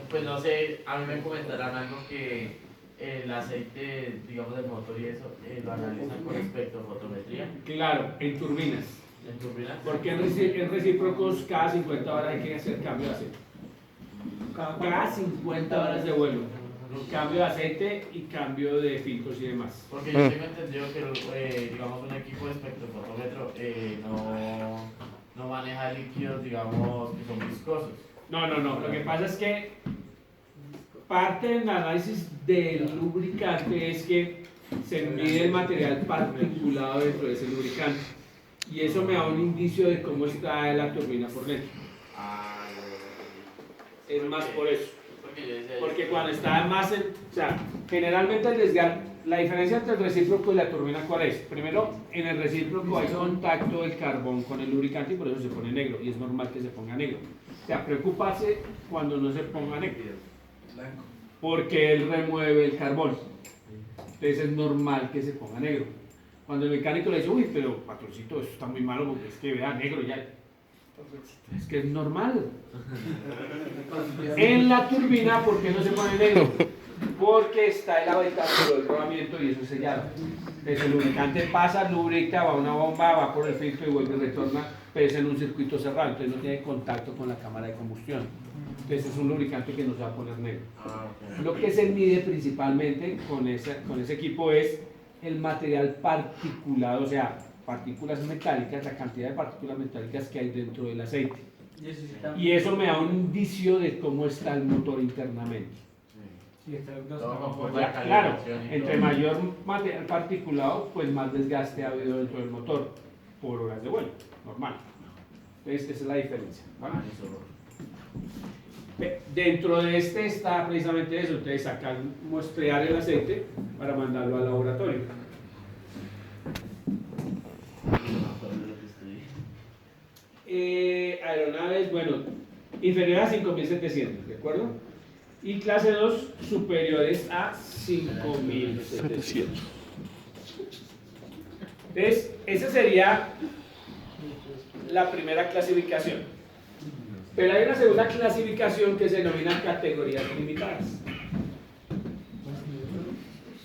Pues no sé, a mí me comentarán algo que el aceite, digamos, del motor y eso, lo analizan con espectrofotometría. Claro, en turbinas. ¿En turbinas? Porque en recíprocos cada 50 horas hay que hacer cambio de aceite. Cada 50 horas de vuelo. Cambio de aceite y cambio de filtros y demás. Porque yo tengo entendido que, digamos, un equipo de espectrofotómetro no maneja líquidos, digamos, que son viscosos. No. Lo que pasa es que parte del análisis del lubricante es que se mide el material particulado dentro de ese lubricante. Y eso me da un indicio de cómo está la turbina por dentro. Es más por eso. Porque cuando está más o sea, generalmente el desgarre, la diferencia entre el recíproco y la turbina, ¿cuál es? Primero, en el recíproco hay contacto del carbón con el lubricante y por eso se pone negro, y es normal que se ponga negro. O sea, preocuparse cuando no se ponga negro. porque él remueve el carbón. Entonces es normal que se ponga negro. Cuando el mecánico le dice, uy, pero patroncito, esto está muy malo porque es que vea negro ya. Es que es normal. En la turbina, ¿por qué no se pone negro? Porque está el habitáculo del rodamiento y eso es sellado. Entonces el lubricante pasa, lubrica, va a una bomba, va por el filtro y vuelve y retorna, pero es en un circuito cerrado, entonces no tiene contacto con la cámara de combustión. Entonces es un lubricante que no se va a poner negro. Lo que se mide principalmente con ese equipo es el material particulado, o sea, partículas metálicas, la cantidad de partículas metálicas que hay dentro del aceite. Y eso me da un indicio de cómo está el motor internamente. Claro, entre mayor material particulado, pues más desgaste ha habido dentro del motor por horas de vuelo, normal. Entonces, esa es la diferencia. ¿Vale? Dentro de este está precisamente eso, ustedes sacan, muestrear el aceite para mandarlo al laboratorio. Aeronaves, bueno, inferiores a 5.700, ¿de acuerdo? Y clase 2 superiores a 5.700. Entonces, esa sería la primera clasificación. Pero hay una segunda clasificación que se denomina categorías limitadas.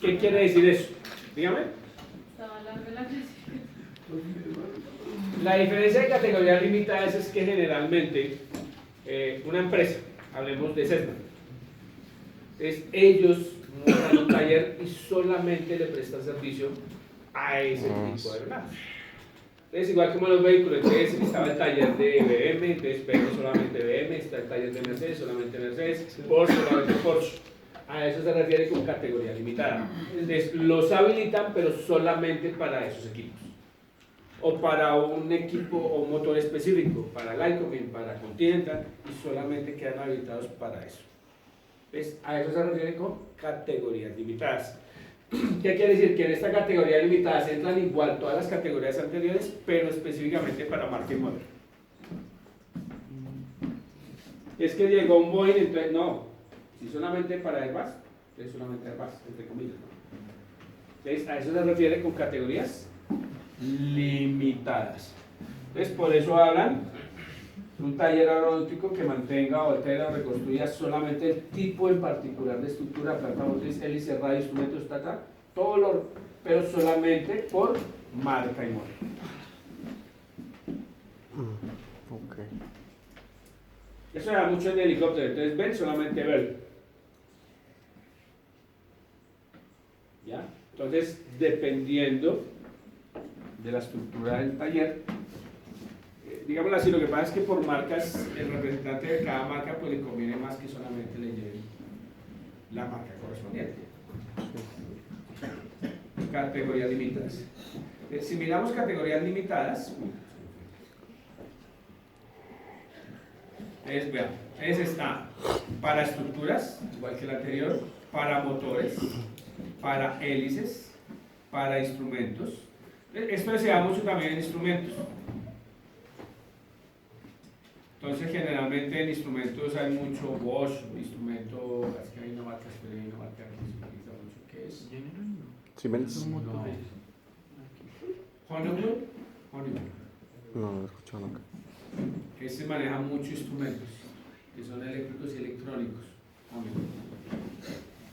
¿Qué quiere decir eso? Dígame. Estaba hablando de la clasificación. La diferencia de categorías limitadas es que generalmente una empresa, hablemos de Cessna, ellos montan un taller y solamente le prestan servicio a ese tipo de aeronaves. Entonces, igual como los vehículos, entonces estaba el taller de BM, entonces BM solamente BM, está el taller de Mercedes, solamente Mercedes, Porsche, solamente Porsche. A eso se refiere con categoría limitada. Entonces, los habilitan, pero solamente para esos equipos. O para un equipo o un motor específico, para Lycoming, para Continental, y solamente quedan habilitados para eso. ¿Ves? A eso se refiere con categorías limitadas. ¿Qué quiere decir? Que en esta categoría limitada se entran igual todas las categorías anteriores, pero específicamente para marca y modelo. Es que llegó un Boeing, entonces no. Si solamente para Airbus, es solamente Airbus, entre comillas. ¿No? Entonces, a eso se refiere con categorías limitadas. Entonces, por eso hablan de un taller aeronáutico que mantenga o altera o reconstruya solamente el tipo en particular de estructura, planta motriz, hélice, radio, instrumentos, todo lo, pero solamente por marca y modelo. Okay. Eso era mucho en helicóptero, entonces ven solamente ver. ¿Ya? Entonces, dependiendo de la estructura del taller, digámoslo así, lo que pasa es que por marcas, el representante de cada marca pues le conviene más que solamente le lleven la marca correspondiente. Categorías limitadas. Si miramos categorías limitadas, vean, está para estructuras, igual que el anterior, para motores, para hélices, para instrumentos. Esto se da mucho también en instrumentos. Entonces, generalmente en instrumentos hay mucho Bosch, instrumento, es que hay una marca, pero hay una marca que se utiliza mucho, que es Siemens. Honeywell. No, no he escuchado nunca. Este maneja muchos instrumentos, que son eléctricos y electrónicos.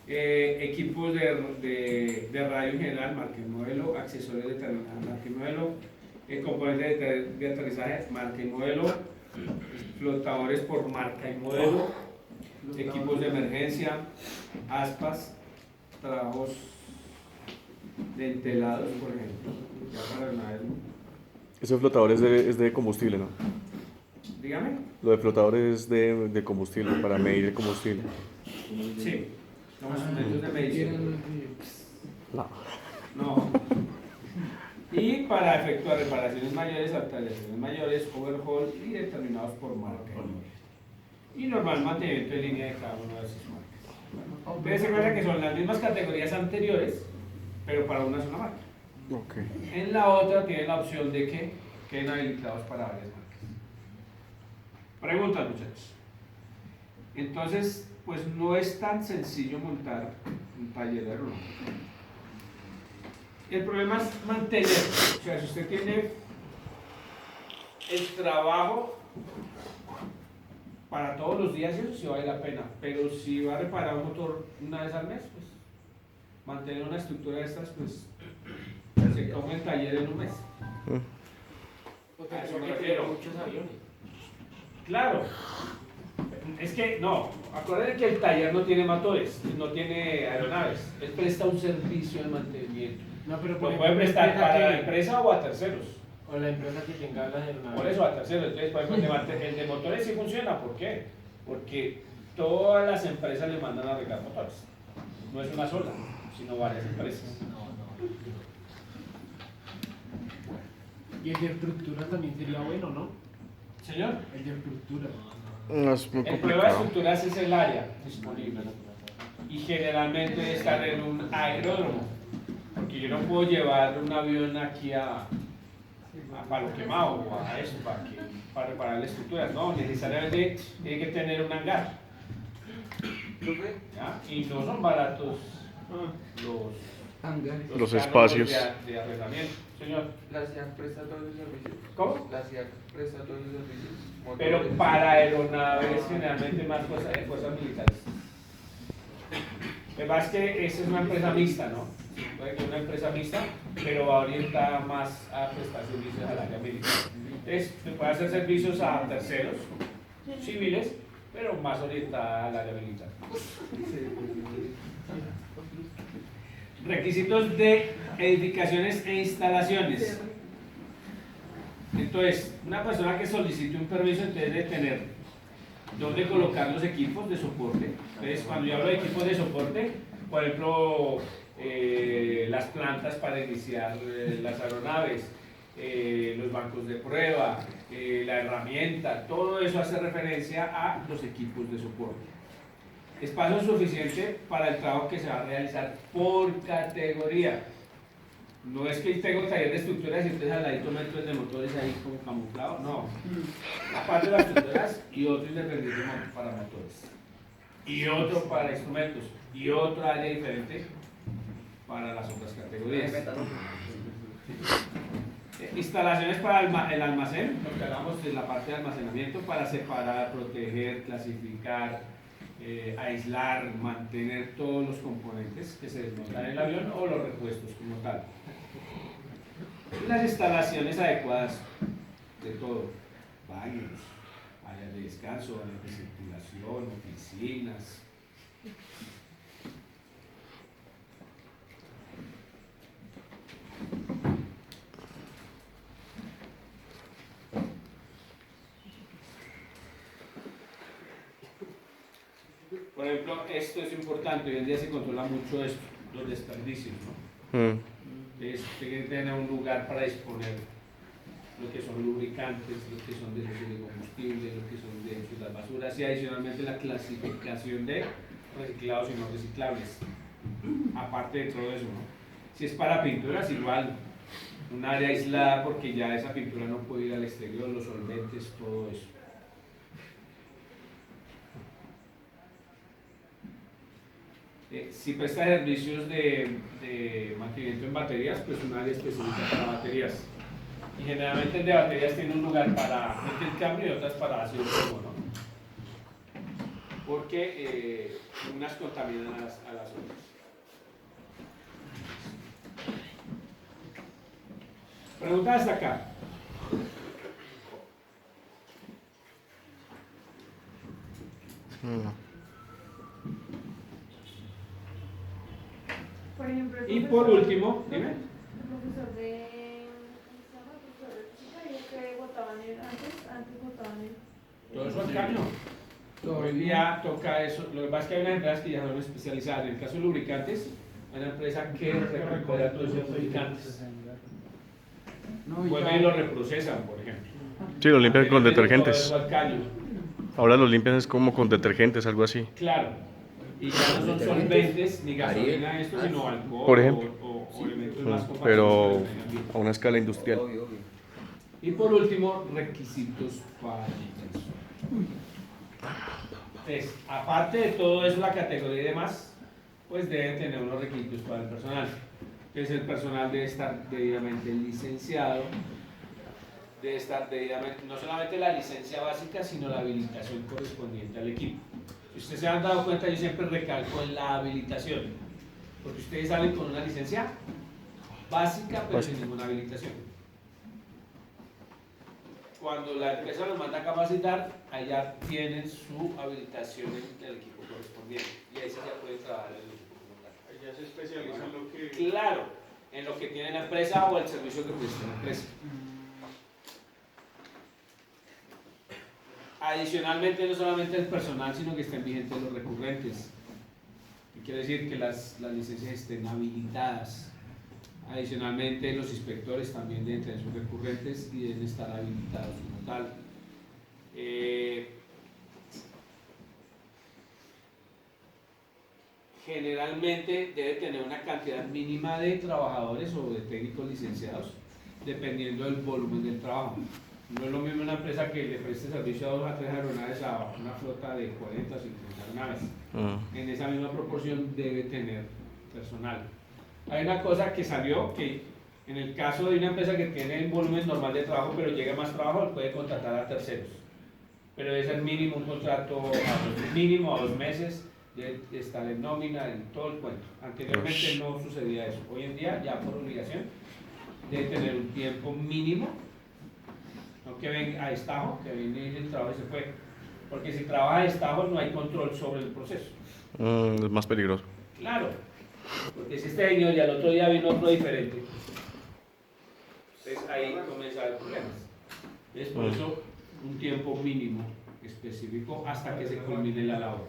Equipos de radio en general, marca y modelo, accesorios de marca y modelo, componentes de aterrizaje, marca y modelo, flotadores por marca y modelo, equipos de emergencia, aspas, trabajos dentelados, por ejemplo. Ya para una vez, ¿no? Ese flotador es de combustible, ¿no? Dígame. Lo de flotador es de combustible, para medir el combustible. Sí, son instrumentos de medición. No. Y para efectuar reparaciones mayores, actualizaciones mayores, overhaul y determinados por marca. Y normal mantenimiento de línea de cada una de esas marcas. Ustedes se cuenta que son las mismas categorías anteriores, pero para una sola marca. Okay. En la otra tienen la opción de que queden habilitados para varias marcas. Preguntas, muchachos. Entonces, pues no es tan sencillo montar un taller aeronáutico. El problema es mantener, o sea, si usted tiene el trabajo para todos los días, eso sí vale la pena, pero si va a reparar un motor una vez al mes, pues mantener una estructura de estas, pues se come el taller en un mes. A eso me refiero. Muchos aviones. Claro, es que no, acuérdense que el taller no tiene motores, no tiene aeronaves, él presta un servicio de mantenimiento. No, pero Lo puede prestar para la empresa o a terceros. O la empresa que tenga las aeronaves. Por eso a terceros. Entonces, por ejemplo, el de motores sí funciona. ¿Por qué? Porque todas las empresas le mandan a arreglar motores. No es una sola, sino varias empresas. Y el de estructura también sería bueno, ¿no? Señor, El de estructura. No, es muy el problema de complicado. estructuras es el área disponible. Y generalmente debe estar en un aeródromo. Porque yo no puedo llevar un avión aquí a Palo Quemado o a eso para reparar la estructura. No, necesariamente tiene que tener un hangar. ¿Ya? Y no son baratos Hangares. Los cargos espacios. de arrendamiento. Señor, La CIAC presta todos los servicios. ¿cómo? La CIAC presta todos los servicios. Pero Motores. para aeronaves generalmente más fuerzas militares. Lo que pasa es que esa es una empresa mixta, ¿no? Puede que sea una empresa mixta, pero va orientada más a prestar servicios al área militar. Entonces, se puede hacer servicios a terceros civiles, pero más orientada al área militar. Requisitos de edificaciones e instalaciones. Entonces, una persona que solicite un permiso entonces debe tener dónde colocar los equipos de soporte. Entonces, cuando yo hablo de equipos de soporte, por ejemplo, las plantas para iniciar las aeronaves, los bancos de prueba, la herramienta, todo eso hace referencia a los equipos de soporte. Espacio suficiente para el trabajo que se va a realizar por categoría. No es que tengo taller de estructuras y entonces al ladito meto el de motores ahí como camuflado, no. Aparte de las estructuras y otro independiente para motores. Y otro para instrumentos. Y otro área diferente para las otras categorías. Instalaciones para el almacén, lo que hablamos de la parte de almacenamiento, para separar, proteger, clasificar, aislar, mantener todos los componentes que se desmontan en el avión o los repuestos como tal. Las instalaciones adecuadas de todo, baños, áreas de descanso, áreas de circulación, oficinas. Por ejemplo, esto es importante, hoy en día se controla mucho esto, los desperdicios, ¿no? Entonces, tiene que tener un lugar para disponer lo que son lubricantes, lo que son desechos de combustible, lo que son desechos de las basuras y adicionalmente la clasificación de reciclados y no reciclables. Aparte de todo eso, ¿no? Si es para pinturas, igual, un área aislada porque ya esa pintura no puede ir al exterior, los solventes, todo eso. Si presta servicios de mantenimiento en baterías, pues un área específica para baterías. Y generalmente el de baterías tiene un lugar para intercambio y otras para ácido fuego, ¿no? Porque unas contaminan a las otras. Pregunta hasta acá. Por ejemplo, el Y por profesor- último, dime. El profesor de... ¿cómo se llama? El profesor de física dijo que votaban antes votaban Todo eso al caño. Hoy día toca eso. Lo que pasa es que hay unas empresas que ya son especializadas. En el caso de lubricantes, hay una empresa que recupera todos esos lubricantes. No, y Vuelven y lo reprocesan, por ejemplo. Sí, lo limpian con Mantienen todo detergentes. eso al caño. Ahora los limpian es como con detergentes, algo así. Claro. Y ya no son solventes ni gasolina esto, sino alcohol Por ejemplo. o elementos más compatibles Pero con el medio ambiente. a una escala industrial. Obvio, obvio. Y por último, requisitos para el ingreso. Entonces, aparte de todo eso, la categoría y demás, pues debe tener unos requisitos para el personal. Entonces, el personal debe estar debidamente licenciado, debe estar debidamente, no solamente la licencia básica, sino la habilitación correspondiente al equipo. Si ustedes se han dado cuenta, yo siempre recalco en la habilitación, porque ustedes salen con una licencia básica, pero sin ninguna habilitación. Cuando la empresa los manda a capacitar, allá tienen su habilitación en el equipo correspondiente, y ahí sí ya pueden trabajar en el equipo como tal. Ahí ya se especializa en lo que... Claro, en lo que tiene la empresa o el servicio que presta la empresa. Adicionalmente, no solamente el personal, sino que estén vigentes los recurrentes. Quiere decir que las licencias estén habilitadas. Adicionalmente, los inspectores también deben tener sus recurrentes y deben estar habilitados como tal. Generalmente debe tener una cantidad mínima de trabajadores o de técnicos licenciados, dependiendo del volumen del trabajo. No es lo mismo una empresa que le preste servicio a 2 a 3 aeronaves a una flota de 40 o 50 aeronaves. En esa misma proporción debe tener personal. Hay una cosa que salió que en el caso de una empresa que tiene un volumen normal de trabajo pero llega más trabajo, puede contratar a terceros. Pero debe ser mínimo un contrato mínimo a 2 meses, debe estar en nómina, en todo el cuento. Anteriormente no sucedía eso. Hoy en día, ya por obligación, debe tener un tiempo mínimo. No que venga a destajo, que viene el trabajo y se fue. Porque si trabaja a destajo no hay control sobre el proceso. Es más peligroso. Claro, porque si este año y al otro día vino otro diferente, entonces ahí comienza a haber problemas. Es por eso un tiempo mínimo específico hasta que se culmine la labor.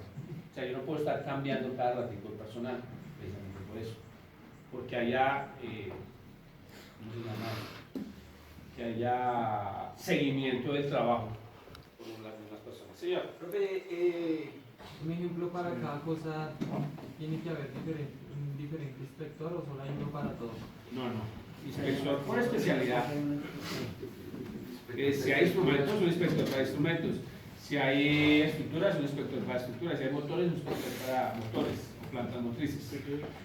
O sea, yo no puedo estar cambiando cada ratito el personal, precisamente por eso. Porque haya, ¿cómo se llama? Que haya seguimiento del trabajo por las mismas personas. Señor. Profe, un ejemplo para cada cosa, ¿tiene que haber un diferente inspector o solo hay uno para todo? No, inspector por especialidad. Si hay instrumentos, un inspector para instrumentos. Si hay estructuras, un inspector para estructuras. Si hay motores, un inspector para motores o plantas motrices.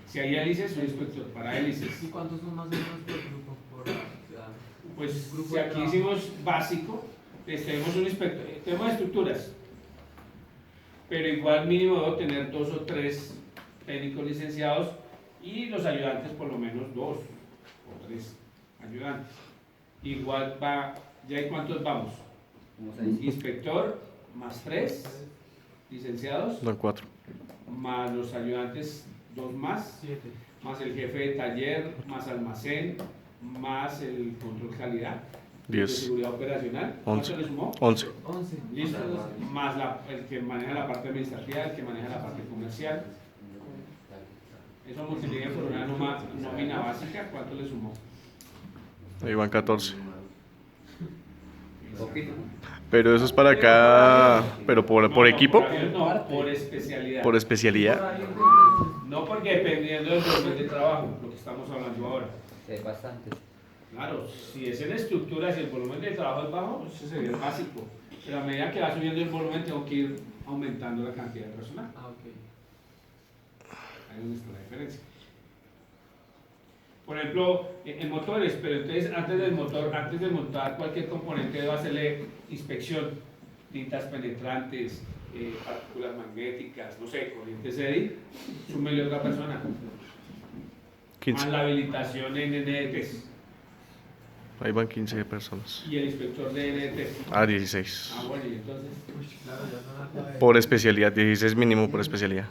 Si hay hélices, un inspector para hélices. ¿Y cuántos son más o menos por grupo? Pues si aquí hicimos básico, tenemos un inspector, tenemos estructuras, pero igual mínimo debo tener 2 o 3 técnicos licenciados y los ayudantes por lo menos 2 o 3 ayudantes. Igual va, ¿ya hay cuántos vamos? Inspector más 3 licenciados. Son 4. Más los ayudantes 2 más, 7. más el jefe de taller, más almacén, más el control calidad, 10. de seguridad operacional. 11. ¿Cuánto le sumó? 11. Listo. Más el que maneja la parte administrativa, el que maneja la parte comercial. Eso multiplica por una nómina básica. ¿Cuánto le sumó? Ahí van 14. Poquito. Pero eso es para acá, pero por equipo. No, por especialidad. Por especialidad. No porque dependiendo del volumen de trabajo, lo que estamos hablando ahora. Es bastante. Claro, si es en estructura, si el volumen de trabajo es bajo, pues eso sería el básico. Pero a medida que va subiendo el volumen, tengo que ir aumentando la cantidad de personal. Ah, ok. Ahí es donde está la diferencia. Por ejemplo, en motores, pero entonces antes de montar cualquier componente, debo hacerle inspección, tintas penetrantes, partículas magnéticas, no sé, corrientes EDI, súmele otra persona. 15. Más la habilitación en NDTs. Ahí van 15 personas. Y el inspector de NDT. 16. Bueno, y entonces. Por especialidad, 16 mínimo por especialidad.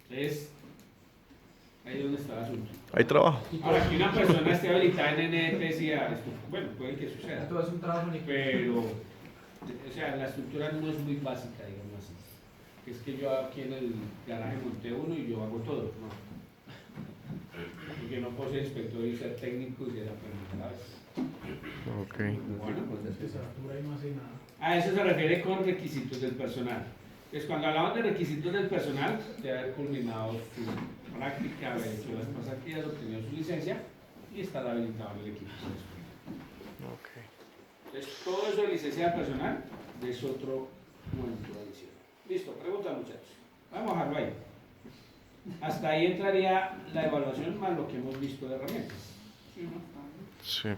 Es ahí donde está el asunto. Hay trabajo. Ahora, que una persona esté habilitada en NDT, sí, bueno, puede que suceda. Todo es un trabajo en equipo. Pero, o sea, la estructura no es muy básica, digamos así. Es que yo aquí en el garaje monté uno y yo hago todo. No. Porque no puedo ser inspector y ser técnico y ser aprendiz a la vez. Ok. Bueno, Estructura y no hace nada. a eso se refiere con requisitos del personal. Entonces, cuando hablamos de requisitos del personal, debe haber culminado su práctica, haber hecho las pasantías, obtenido su licencia y estar habilitado en el equipo. Ok. Entonces, todo eso de licencia del personal es otro momento adicional. Listo, pregunta muchachos. Vamos a dejarlo ahí. Hasta ahí entraría la evaluación más lo que hemos visto de herramientas. Sí.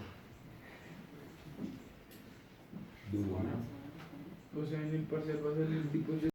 O sea, en el parcial va a salir tipos de